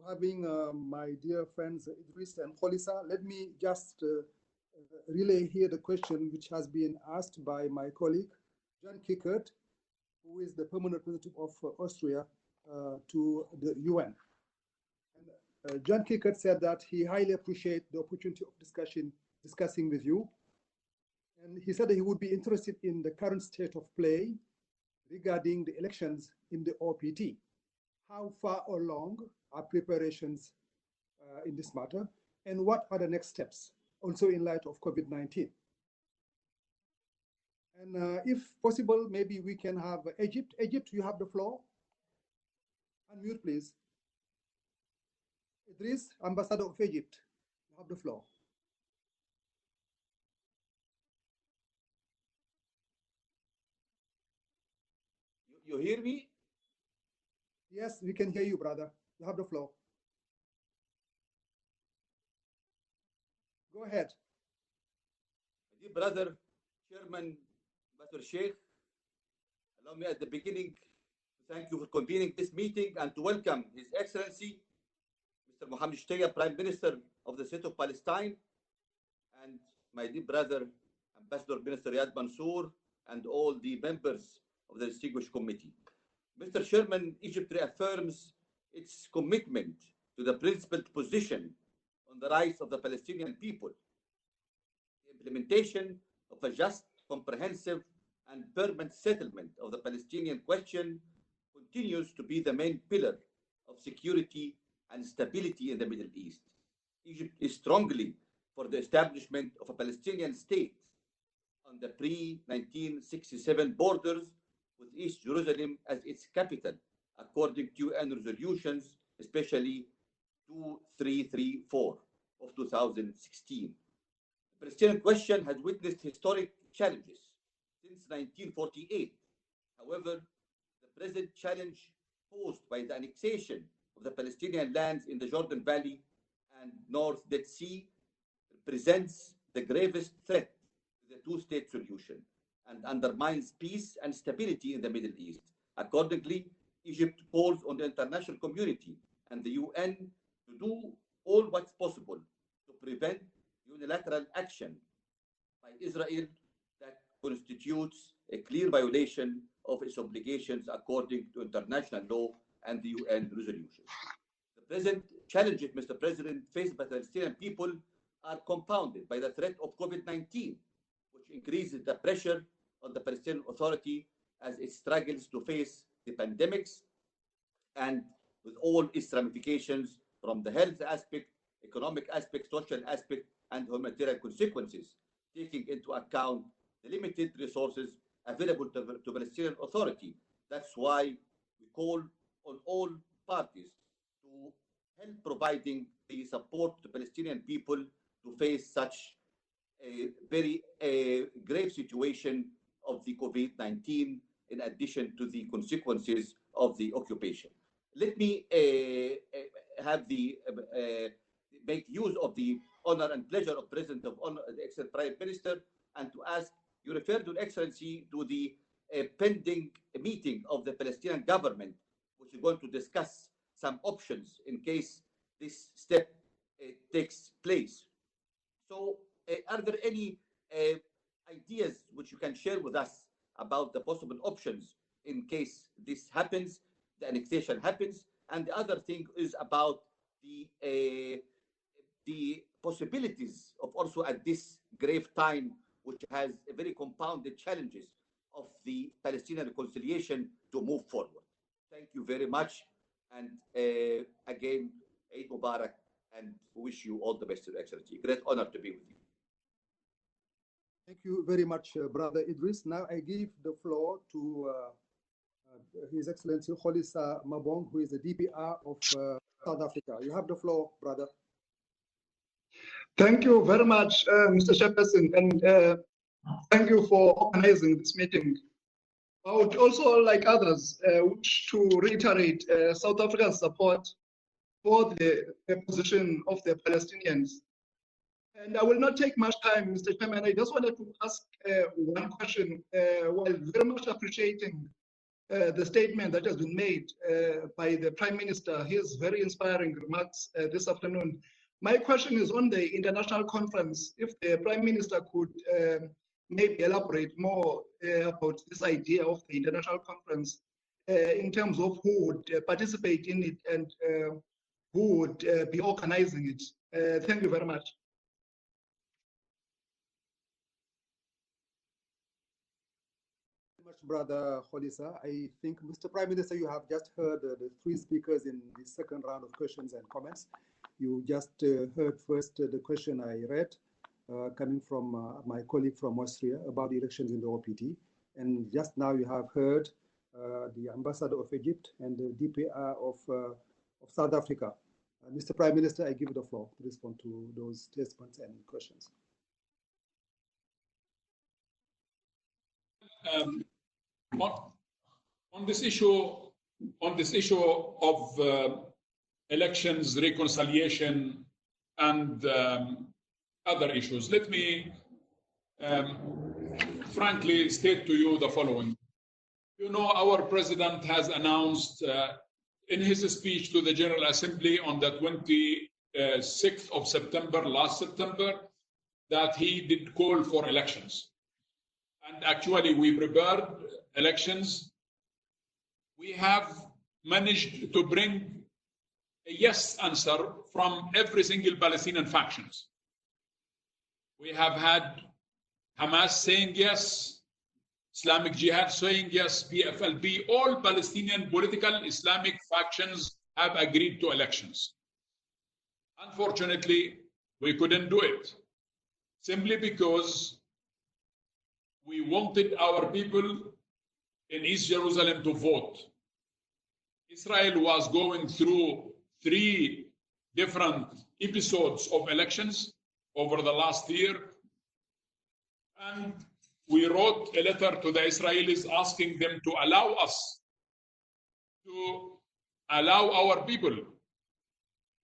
having my dear friends Idris and Holisa, let me just relay here the question which has been asked by my colleague, Jan Kickert, who is the permanent representative of Austria to the UN. And, Jan Kickert said that he highly appreciates the opportunity of discussing with you. And he said that he would be interested in the current state of play regarding the elections in the OPT. How far along are preparations in this matter? and what are the next steps, also in light of COVID-19. And if possible, maybe we can have Egypt. Egypt, you have the floor. Unmute, please. Idris, Ambassador of Egypt, you have the floor. You hear me? Yes, we can hear you, brother. You have the floor. Go ahead. Dear brother, Chairman Ambassador Sheikh, allow me at the beginning to thank you for convening this meeting and to welcome His Excellency, Mr. Mohammed Shtayyeh, Prime Minister of the State of Palestine, and my dear brother, Ambassador Minister Riyad Mansour, and all the members of the distinguished committee. Mr. Chairman, Egypt reaffirms its commitment to the principled position on the rights of the Palestinian people. The implementation of a just, comprehensive, and permanent settlement of the Palestinian question continues to be the main pillar of security and stability in the Middle East. Egypt is strongly for the establishment of a Palestinian state on the pre-1967 borders, with East Jerusalem as its capital, according to UN resolutions, especially 2334 of 2016. The Palestinian question has witnessed historic challenges since 1948. However, the present challenge posed by the annexation of the Palestinian lands in the Jordan Valley and North Dead Sea represents the gravest threat to the two-state solution and undermines peace and stability in the Middle East. Accordingly, Egypt calls on the international community and the UN to do all what's possible to prevent unilateral action by Israel that constitutes a clear violation of its obligations according to international law and the UN resolutions. The present challenges, Mr. President, faced by the Palestinian people are compounded by the threat of COVID-19, which increases the pressure on the Palestinian Authority as it struggles to face the pandemics and with all its ramifications from the health aspect, economic aspect, social aspect, and humanitarian consequences, taking into account the limited resources available to the Palestinian Authority. That's why we call on all parties to help providing the support to Palestinian people to face such a very grave situation of the COVID-19, in addition to the consequences of the occupation. Let me make use of the honor and pleasure of President of Honor, the excellent Prime Minister, and to ask, you referred, Your Excellency, to the pending meeting of the Palestinian government, which is going to discuss some options in case this step takes place. So are there any ideas which you can share with us about the possible options in case this happens, the annexation happens? And the other thing is about the possibilities of also at this grave time, which has a very compounded challenges of the Palestinian reconciliation to move forward. Thank you very much. And again, Eid Mubarak, and wish you all the best, Your Excellency. Great honor to be with you. Thank you very much, Brother Idris. Now I give the floor to His Excellency Kholisa Mabong, who is the DPR of South Africa. You have the floor, brother. Thank you very much, Mr. Chairperson, and thank you for organizing this meeting. I would also, like others, wish to reiterate South Africa's support for the position of the Palestinians. And I will not take much time, Mr. Chairman. I just wanted to ask one question, while very much appreciating the statement that has been made by the Prime Minister, his very inspiring remarks this afternoon. My question is on the international conference, if the Prime Minister could maybe elaborate more about this idea of the international conference in terms of who would participate in it and who would be organizing it. Thank you very much. Much, Brother Kholisa. I think, Mr. Prime Minister, you have just heard the three speakers in the second round of questions and comments. You just heard first the question I read coming from my colleague from Austria about the elections in the OPT. And just now you have heard the ambassador of Egypt and the DPR of South Africa. Mr. Prime Minister, I give you the floor to respond to those statements and questions. On this issue of elections, reconciliation, and other issues, let me frankly state to you the following. You know, our president has announced in his speech to the General Assembly on the 26th of September, last September, that he did call for elections. And actually, we prepared elections. We have managed to bring a yes answer from every single Palestinian factions. We have had Hamas saying yes, Islamic Jihad saying yes, PFLP, all Palestinian political Islamic factions have agreed to elections. Unfortunately, we couldn't do it, simply because we wanted our people in East Jerusalem to vote. Israel was going through 3 different episodes of elections over the last year, and we wrote a letter to the Israelis asking them to allow us to allow our people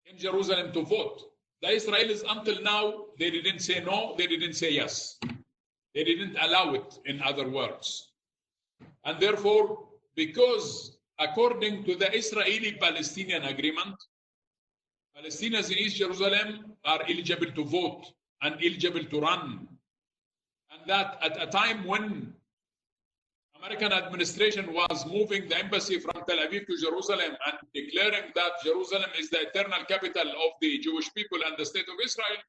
in Jerusalem to vote. The Israelis, until now, they didn't say no, they didn't say yes. They didn't allow it, in other words. And therefore, because according to the Israeli-Palestinian agreement, Palestinians in East Jerusalem are eligible to vote and eligible to run. And that at a time when American administration was moving the embassy from Tel Aviv to Jerusalem and declaring that Jerusalem is the eternal capital of the Jewish people and the state of Israel,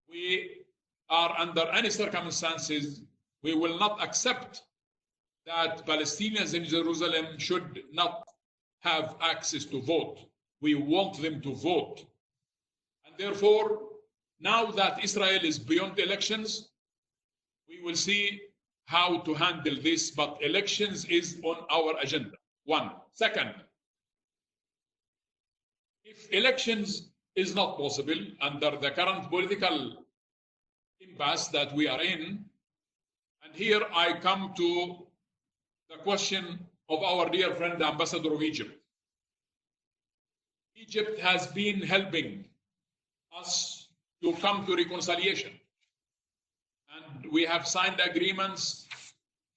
we are under any circumstances, we will not accept that Palestinians in Jerusalem should not have access to vote. We want them to vote. And therefore, now that Israel is beyond elections, we will see how to handle this, but elections is on our agenda. 1. Second, if elections is not possible under the current political impasse that we are in, and here I come to the question of our dear friend, the Ambassador of Egypt. Egypt has been helping us to come to reconciliation. And we have signed agreements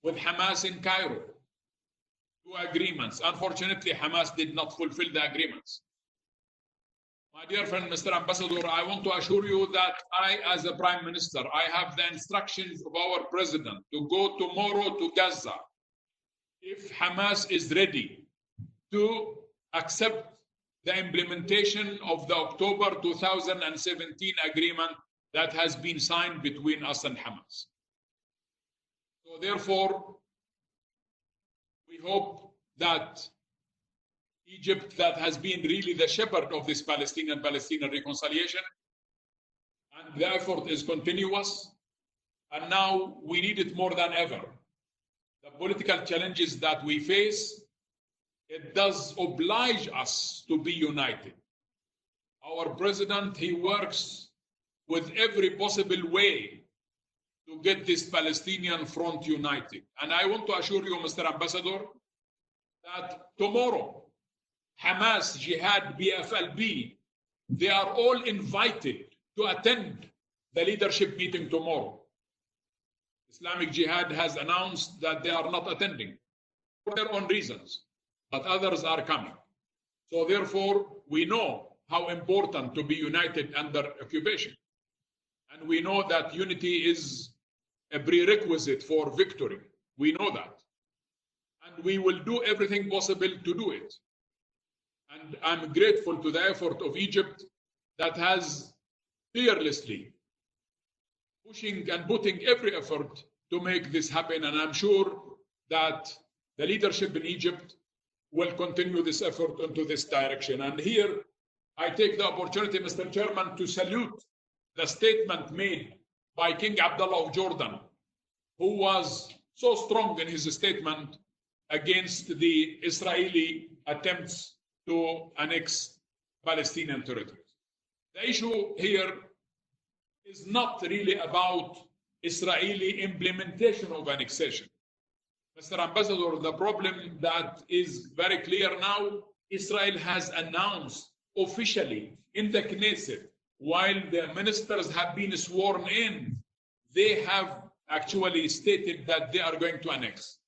with Hamas in Cairo. 2 agreements. Unfortunately, Hamas did not fulfill the agreements. My dear friend, Mr. Ambassador, I want to assure you that I, as a Prime Minister, I have the instructions of our President to go tomorrow to Gaza if Hamas is ready to accept the implementation of the October 2017 agreement that has been signed between us and Hamas. So therefore, we hope that Egypt, that has been really the shepherd of this Palestinian reconciliation, and the effort is continuous, and now we need it more than ever. The political challenges that we face, it does oblige us to be united. Our president, he works with every possible way to get this Palestinian front united. And I want to assure you, Mr. Ambassador, that tomorrow, Hamas, Jihad, PFLP, they are all invited to attend the leadership meeting tomorrow. Islamic Jihad has announced that they are not attending for their own reasons, but others are coming. So therefore, we know how important to be united under occupation. And we know that unity is a prerequisite for victory. We know that. And we will do everything possible to do it. And I'm grateful to the effort of Egypt that has fearlessly pushing and putting every effort to make this happen. And I'm sure that the leadership in Egypt will continue this effort into this direction. And here, I take the opportunity, Mr. Chairman, to salute the statement made by King Abdullah of Jordan, who was so strong in his statement against the Israeli attempts to annex Palestinian territories. The issue here is not really about Israeli implementation of annexation. Mr. Ambassador, the problem that is very clear now, Israel has announced officially in the Knesset, while the ministers have been sworn in, they have actually stated that they are going to annex.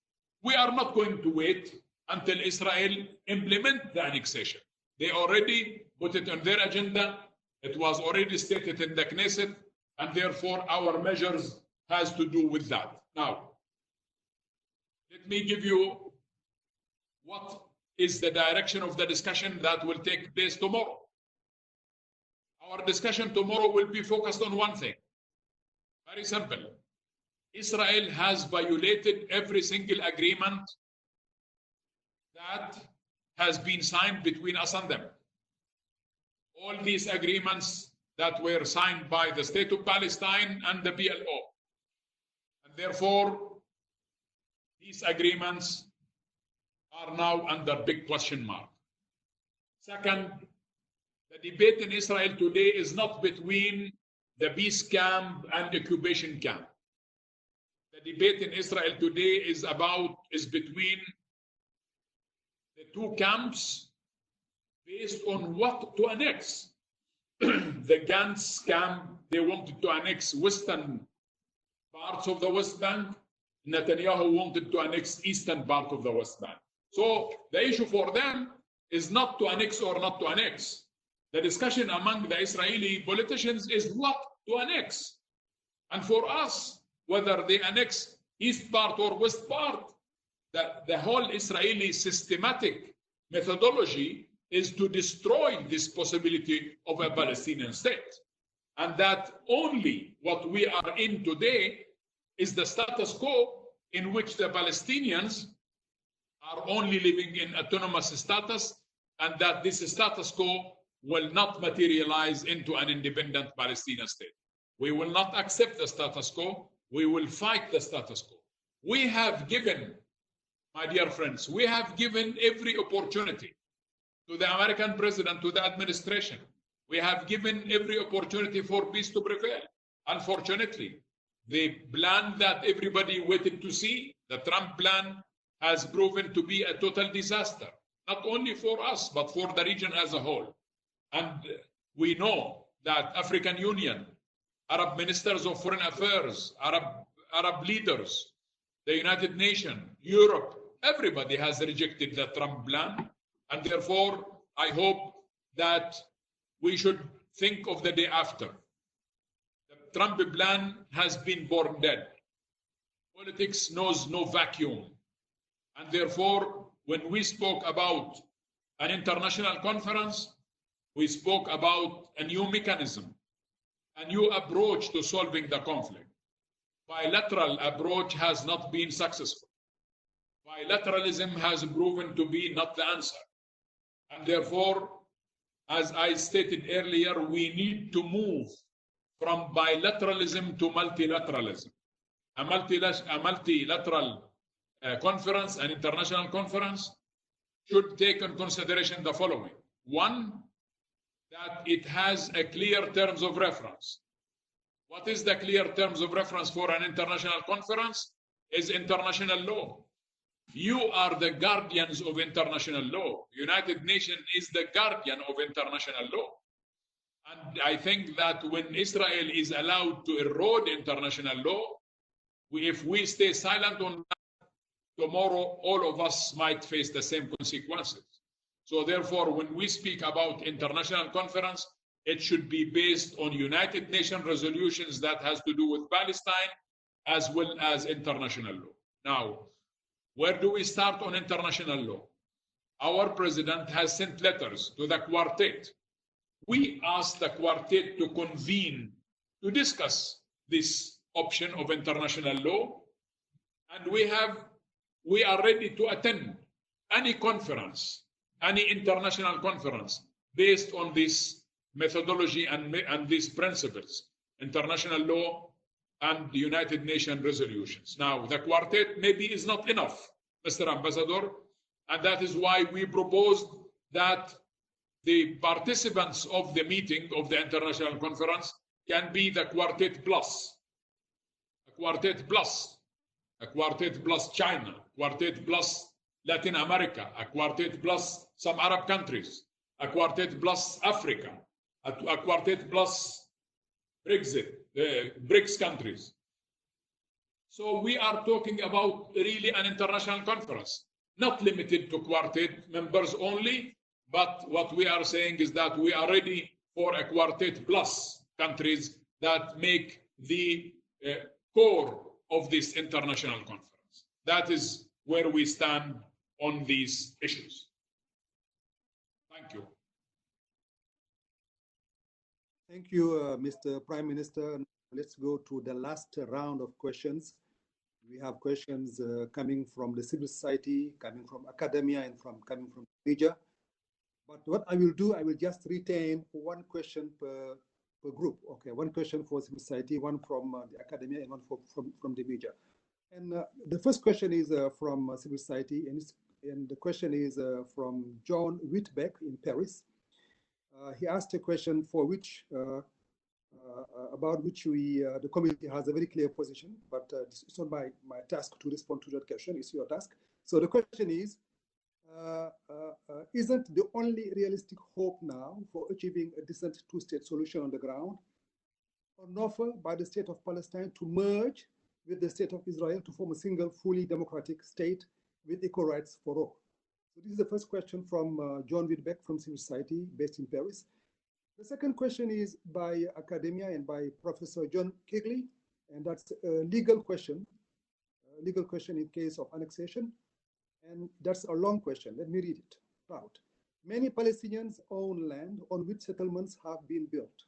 We are not going to wait until Israel implement the annexation. They already put it on their agenda. It was already stated in the Knesset, and therefore our measures has to do with that. Now, let me give you what is the direction of the discussion that will take place tomorrow. Our discussion tomorrow will be focused on one thing. Very simple. Israel has violated every single agreement that has been signed between us and them. All these agreements that were signed by the State of Palestine and the PLO. And therefore, these agreements are now under big question mark. Second, the debate in Israel today is not between the peace camp and the occupation camp. The debate in Israel today is between the two camps based on what to annex. The Gantz camp, they wanted to annex western parts of the West Bank. Netanyahu wanted to annex eastern part of the West Bank. So the issue for them is not to annex or not to annex. The discussion among the Israeli politicians is what to annex. And for us, whether they annex east part or west part, the whole Israeli systematic methodology is to destroy this possibility of a Palestinian state. And that only what we are in today is the status quo in which the Palestinians are only living in autonomous status, and that this status quo will not materialize into an independent Palestinian state. We will not accept the status quo. We will fight the status quo. We have given, my dear friends, we have given every opportunity to the American president, to the administration. We have given every opportunity for peace to prevail. Unfortunately, the plan that everybody waited to see, the Trump plan, has proven to be a total disaster, not only for us, but for the region as a whole. And we know that African Union, Arab ministers of foreign affairs, Arab leaders, the United Nations, Europe, everybody has rejected the Trump plan. And therefore, I hope that we should think of the day after. The Trump plan has been born dead. Politics knows no vacuum. And therefore, when we spoke about an international conference, we spoke about a new mechanism, a new approach to solving the conflict. Bilateral approach has not been successful. Bilateralism has proven to be not the answer. And therefore, as I stated earlier, we need to move from bilateralism to multilateralism. A multilateral conference, an international conference, should take in consideration the following. One, that it has a clear terms of reference. What is the clear terms of reference for an international conference? Is international law. You are the guardians of international law. United Nations is the guardian of international law. And I think that when Israel is allowed to erode international law, if we stay silent on that, tomorrow all of us might face the same consequences. So therefore, when we speak about international conference, it should be based on United Nations resolutions that has to do with Palestine, as well as international law. Now, where do we start on international law? Our president has sent letters to the quartet. We asked the quartet to convene to discuss this option of international law, and we are ready to attend any conference, any international conference based on this methodology and these principles, international law and the United Nations resolutions. Now, the quartet maybe is not enough, Mr. Ambassador, and that is why we proposed that the participants of the meeting of the international conference can be the quartet plus, a quartet plus, a quartet plus China, quartet plus Latin America, a quartet plus some Arab countries, a quartet plus Africa, a quartet plus Brexit, BRICS countries. So we are talking about really an international conference, not limited to quartet members only, but what we are saying is that we are ready for a quartet plus countries that make the core of this international conference. That is where we stand on these issues. Thank you. Thank you, Mr. Prime Minister. Let's go to the last round of questions. We have questions coming from the civil society, coming from academia, and coming from media. But what I will do, I will just retain one question per group. Okay, one question for civil society, one from the academia, and one from the media. And the first question is from civil society, and the question is from John Whitbeck in Paris. He asked a question for which, about which the committee has a very clear position, but it's not my task to respond to that question, it's your task. So the question is, isn't the only realistic hope now for achieving a decent two-state solution on the ground an offer by the State of Palestine to merge with the State of Israel to form a single, fully democratic state with equal rights for all? So this is the first question from John Whitbeck from civil society based in Paris. The second question is by academia and by Professor John Kegley, and that's a legal question in case of annexation. And that's a long question. Let me read it out. Many Palestinians own land on which settlements have been built.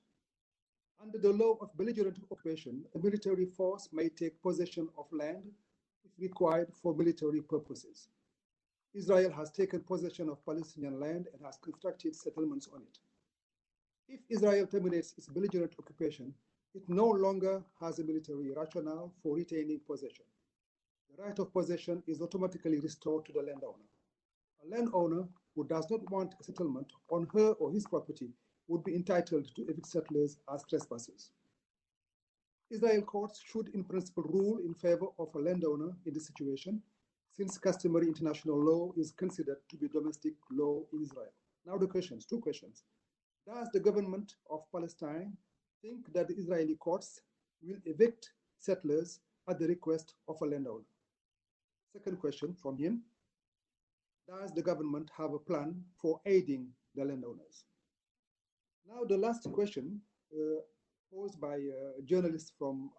Under the law of belligerent occupation, a military force may take possession of land if required for military purposes. Israel has taken possession of Palestinian land and has constructed settlements on it. If Israel terminates its belligerent occupation, it no longer has a military rationale for retaining possession. The right of possession is automatically restored to the landowner. A landowner who does not want a settlement on her or his property would be entitled to evict settlers as trespassers. Israel courts should in principle rule in favor of a landowner in this situation, since customary international law is considered to be domestic law in Israel. Now the questions, two questions. Does the government of Palestine think that the Israeli courts will evict settlers at the request of a landowner? Second question from him. Does the government have a plan for aiding the landowners? Now the last question posed by a journalist from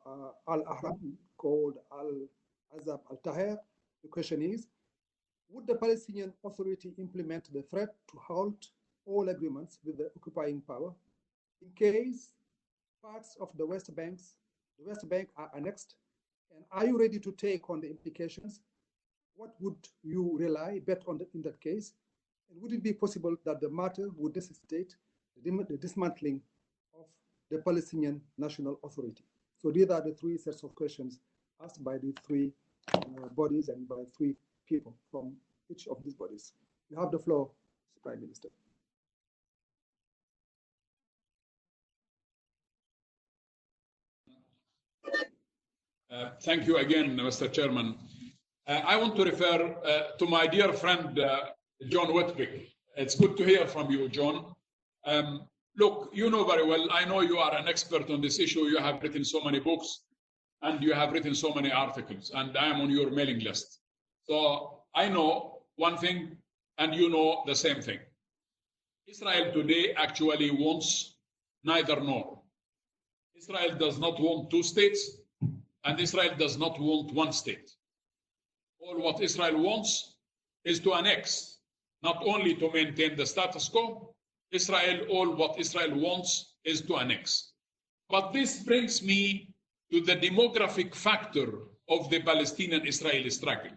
Al-Ahram called Al-Azab Al-Taher. The question is, would the Palestinian Authority implement the threat to halt all agreements with the occupying power in case parts of the West Bank are annexed? And are you ready to take on the implications? What would you bet on in that case? And would it be possible that the matter would necessitate the dismantling of the Palestinian National Authority? So these are the three sets of questions asked by the three bodies and by three people from each of these bodies. You have the floor, Mr. Prime Minister. Thank you again, Mr. Chairman. I want to refer to my dear friend, John Whitbeck. It's good to hear from you, John. Look, you know very well, I know you are an expert on this issue. You have written so many books and you have written so many articles, and I am on your mailing list. So I know one thing and you know the same thing. Israel today actually wants neither nor. Israel does not want two states, and Israel does not want one state. All what Israel wants is to annex, not only to maintain the status quo. All what Israel wants is to annex. But this brings me to the demographic factor of the Palestinian-Israeli struggle.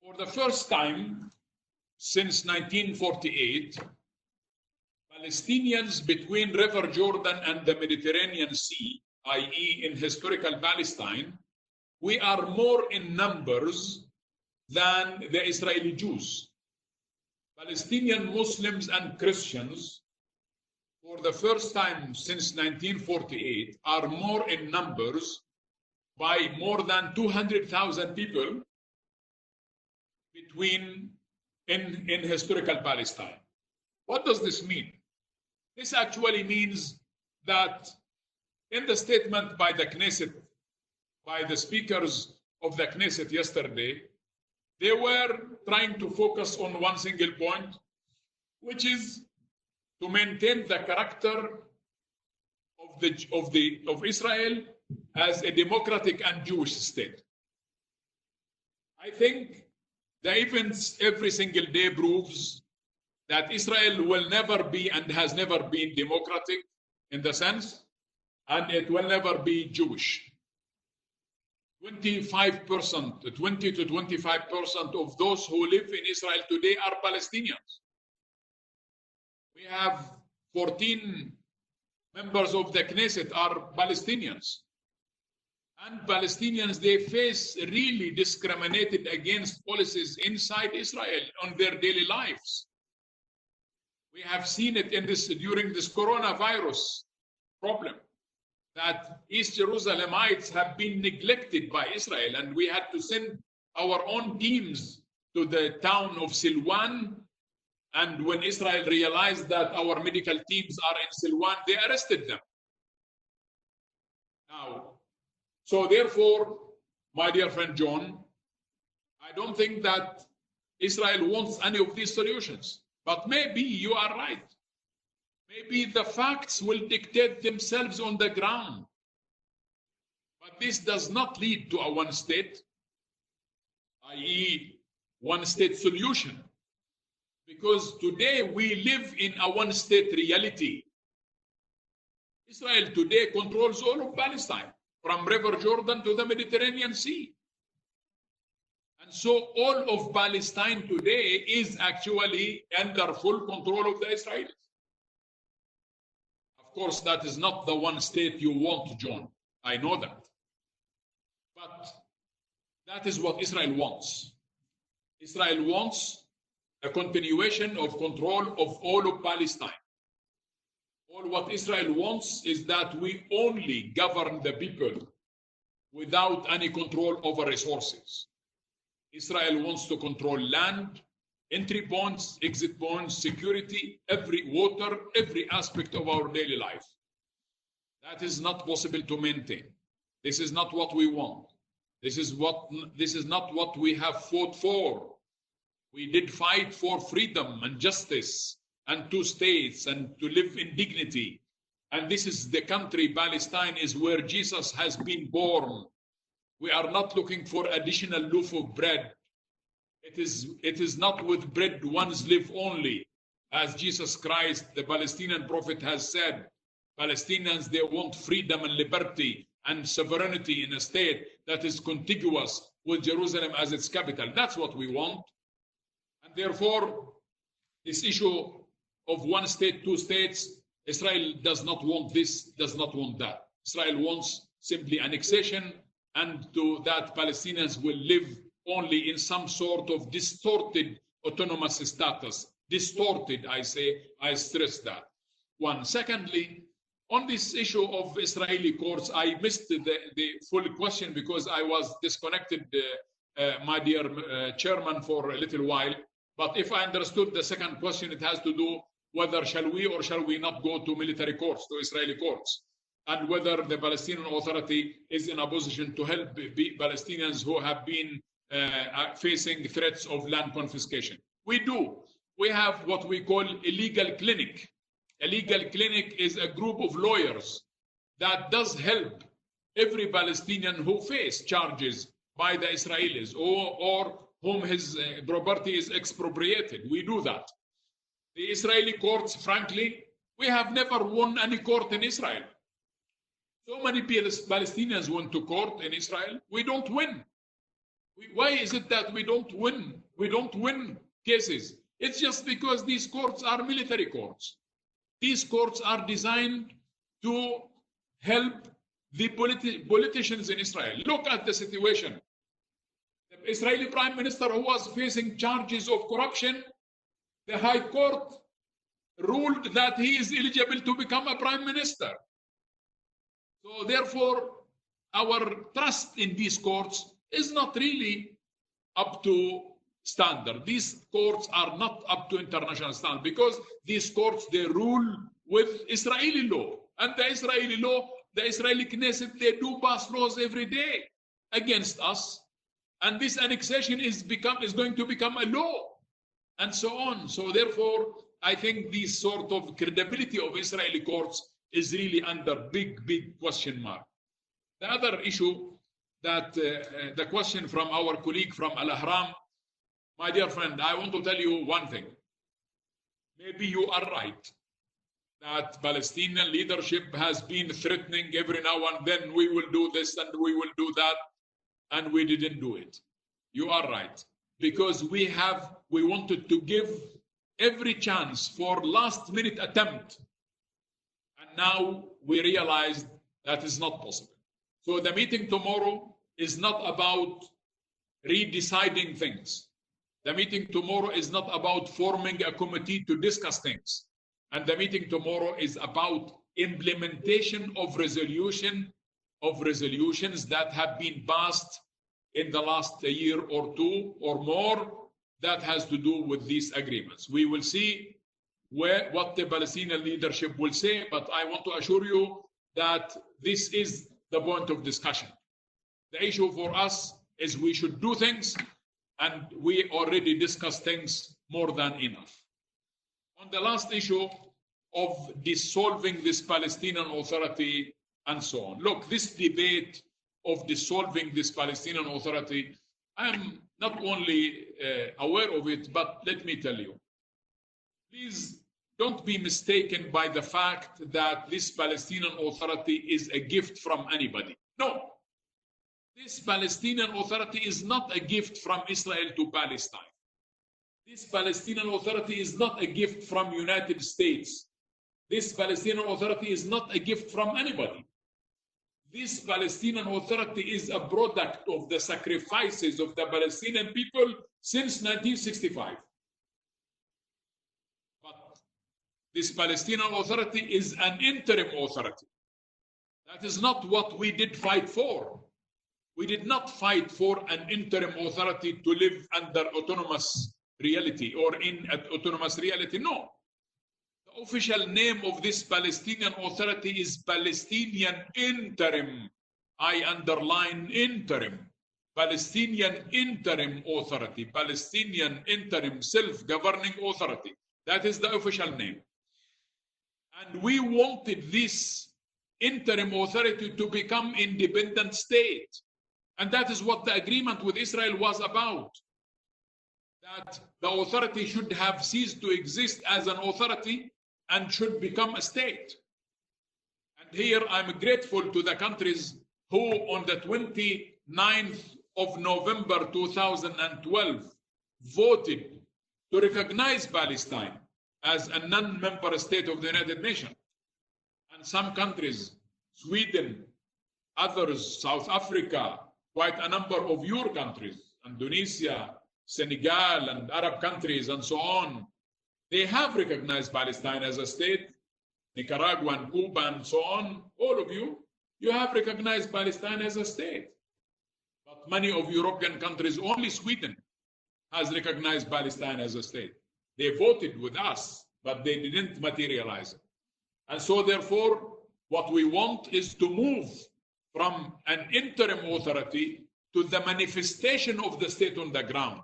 For the first time since 1948, Palestinians between River Jordan and the Mediterranean Sea, i.e. in historical Palestine, we are more in numbers than the Israeli Jews. Palestinian Muslims and Christians, for the first time since 1948, are more in numbers by more than 200,000 people in historical Palestine. What does this mean? This actually means that in the statement by the Knesset, by the speakers of the Knesset yesterday, they were trying to focus on one single point, which is to maintain the character of Israel as a democratic and Jewish state. I think the events every single day proves that Israel will never be and has never been democratic in the sense, and it will never be Jewish. 25%, 20 to 25% of those who live in Israel today are Palestinians. We have 14 members of the Knesset are Palestinians. And Palestinians, they face really discriminated against policies inside Israel on their daily lives. We have seen it in during this coronavirus problem, that East Jerusalemites have been neglected by Israel, and we had to send our own teams to the town of Silwan. And when Israel realized that our medical teams are in Silwan, they arrested them. Now, so therefore, my dear friend John, I don't think that Israel wants any of these solutions. But maybe you are right. Maybe the facts will dictate themselves on the ground. But this does not lead to a one state, i.e. one state solution. Because today we live in a one state reality. Israel today controls all of Palestine, from River Jordan to the Mediterranean Sea. And so all of Palestine today is actually under full control of the Israelis. Of course, that is not the one state you want, John. I know that. But that is what Israel wants. Israel wants a continuation of control of all of Palestine. All what Israel wants is that we only govern the people without any control over resources. Israel wants to control land, entry points, exit points, security, every water, every aspect of our daily life. That is not possible to maintain. This is not what we want. This is not what we have fought for. We did fight for freedom and justice and two states and to live in dignity. And this is the country, Palestine, is where Jesus has been born. We are not looking for additional loaf of bread. It is not with bread ones live only. As Jesus Christ, the Palestinian prophet, has said, Palestinians, they want freedom and liberty and sovereignty in a state that is contiguous with Jerusalem as its capital. That's what we want. And therefore, this issue of one state, two states, Israel does not want this, does not want that. Israel wants simply annexation, and to that Palestinians will live only in some sort of distorted autonomous status. Distorted, I say, I stress that. One. Secondly, on this issue of Israeli courts, I missed the full question because I was disconnected, my dear chairman, for a little while. But if I understood the second question, it has to do whether shall we or shall we not go to military courts, to Israeli courts, and whether the Palestinian Authority is in a position to help Palestinians who have been facing threats of land confiscation. We do. We have what we call a legal clinic. A legal clinic is a group of lawyers that does help every Palestinian who face charges by the Israelis or whom his property is expropriated. We do that. The Israeli courts, frankly, we have never won any court in Israel. So many Palestinians went to court in Israel. We don't win. Why is it that we don't win? We don't win cases. It's just because these courts are military courts. These courts are designed to help the politicians in Israel. Look at the situation. The Israeli Prime Minister who was facing charges of corruption, the High Court ruled that he is eligible to become a Prime Minister. So therefore, our trust in these courts is not really up to standard. These courts are not up to international standard because these courts, they rule with Israeli law. And the Israeli law, the Israeli Knesset, they do pass laws every day against us. And this annexation is going to become a law, and so on. So therefore, I think this sort of credibility of Israeli courts is really under big question mark. The other issue that the question from our colleague from Al-Ahram, my dear friend, I want to tell you one thing. Maybe you are right that Palestinian leadership has been threatening every now and then, we will do this and we will do that, and we didn't do it. You are right, because we wanted to give every chance for last-minute attempt, and now we realized that is not possible. So the meeting tomorrow is not about redeciding things. The meeting tomorrow is not about forming a committee to discuss things. And the meeting tomorrow is about implementation of resolutions that have been passed in the last year or two or more that has to do with these agreements. We will see what the Palestinian leadership will say, but I want to assure you that this is the point of discussion. The issue for us is we should do things, and we already discussed things more than enough. On the last issue of dissolving this Palestinian Authority and so on. Look, this debate of dissolving this Palestinian Authority, I am not only aware of it, but let me tell you, please don't be mistaken by the fact that this Palestinian Authority is a gift from anybody. No, this Palestinian Authority is not a gift from Israel to Palestine. This Palestinian Authority is not a gift from United States. This Palestinian Authority is not a gift from anybody. This Palestinian Authority is a product of the sacrifices of the Palestinian people since 1965. But this Palestinian Authority is an interim authority. That is not what we did fight for. We did not fight for an interim authority to live under autonomous reality or in autonomous reality. No. The official name of this Palestinian Authority is Palestinian Interim. I underline interim. Palestinian Interim Authority. Palestinian Interim Self-Governing Authority. That is the official name. And we wanted this interim authority to become independent state. And that is what the agreement with Israel was about. That the authority should have ceased to exist as an authority and should become a state. And here I'm grateful to the countries who on the 29th of November 2012 voted to recognize Palestine as a non-member state of the United Nations. And some countries, Sweden, others, South Africa, quite a number of your countries, Indonesia, Senegal, and Arab countries, and so on, they have recognized Palestine as a state. Nicaragua and Cuba and so on, all of you have recognized Palestine as a state. But many of European countries, only Sweden has recognized Palestine as a state. They voted with us, but they didn't materialize it. And so therefore, what we want is to move from an interim authority to the manifestation of the state on the ground.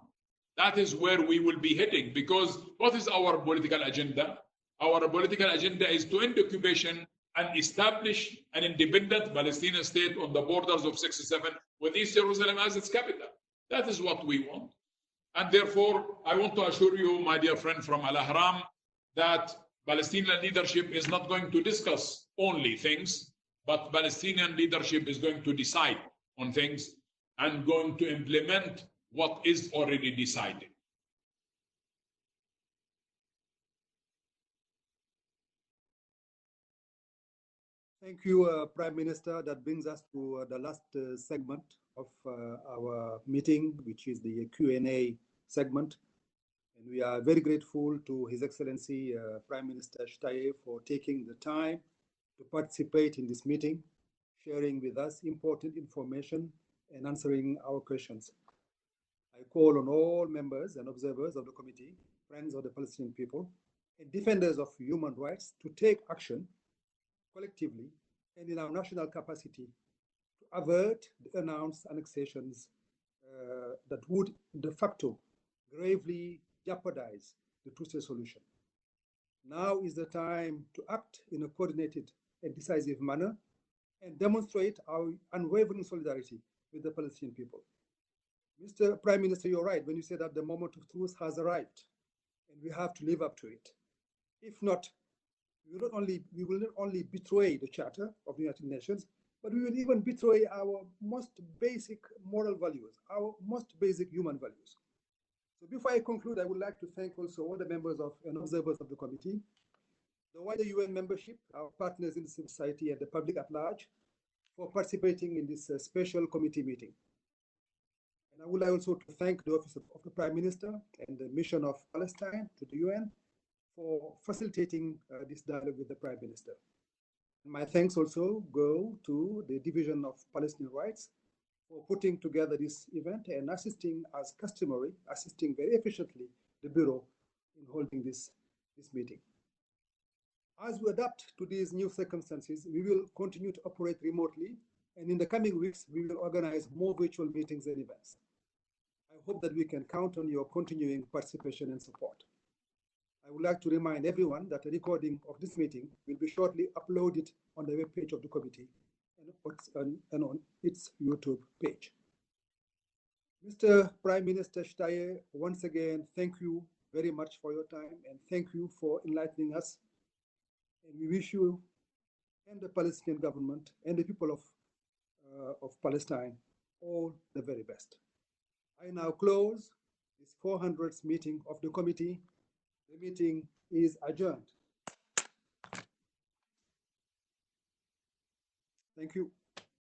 That is where we will be heading, because what is our political agenda? Our political agenda is to end occupation and establish an independent Palestinian state on the borders of 67 with East Jerusalem as its capital. That is what we want. And therefore, I want to assure you, my dear friend from Al-Ahram, that Palestinian leadership is not going to discuss only things, but Palestinian leadership is going to decide on things and going to implement what is already decided. Thank you, Prime Minister. That brings us to the last segment of our meeting, which is the Q&A segment. And we are very grateful to His Excellency Prime Minister Shtayyeh for taking the time to participate in this meeting, sharing with us important information and answering our questions. I call on all members and observers of the committee, friends of the Palestinian people, and defenders of human rights to take action collectively and in our national capacity to avert the announced annexations that would de facto gravely jeopardize the two-state solution. Now is the time to act in a coordinated and decisive manner and demonstrate our unwavering solidarity with the Palestinian people. Mr. Prime Minister, you're right when you say that the moment of truth has arrived and we have to live up to it. If not, we will not only betray the Charter of the United Nations, but we will even betray our most basic moral values, our most basic human values. So before I conclude, I would like to thank also all the members of and observers of the committee, the wider UN membership, our partners in civil society, and the public at large for participating in this special committee meeting. And I would like also to thank the Office of the Prime Minister and the Mission of Palestine to the UN for facilitating this dialogue with the Prime Minister. My thanks also go to the Division of Palestinian Rights for putting together this event and assisting as customary, assisting very efficiently the Bureau in holding this meeting. As we adapt to these new circumstances, we will continue to operate remotely, and in the coming weeks, we will organize more virtual meetings and events. I hope that we can count on your continuing participation and support. I would like to remind everyone that a recording of this meeting will be shortly uploaded on the webpage of the committee and on its YouTube page. Mr. Prime Minister Shtayyeh, once again, thank you very much for your time and thank you for enlightening us. And we wish you and the Palestinian government and the people of Palestine all the very best. I now close this 400th meeting of the committee. The meeting is adjourned. Thank you.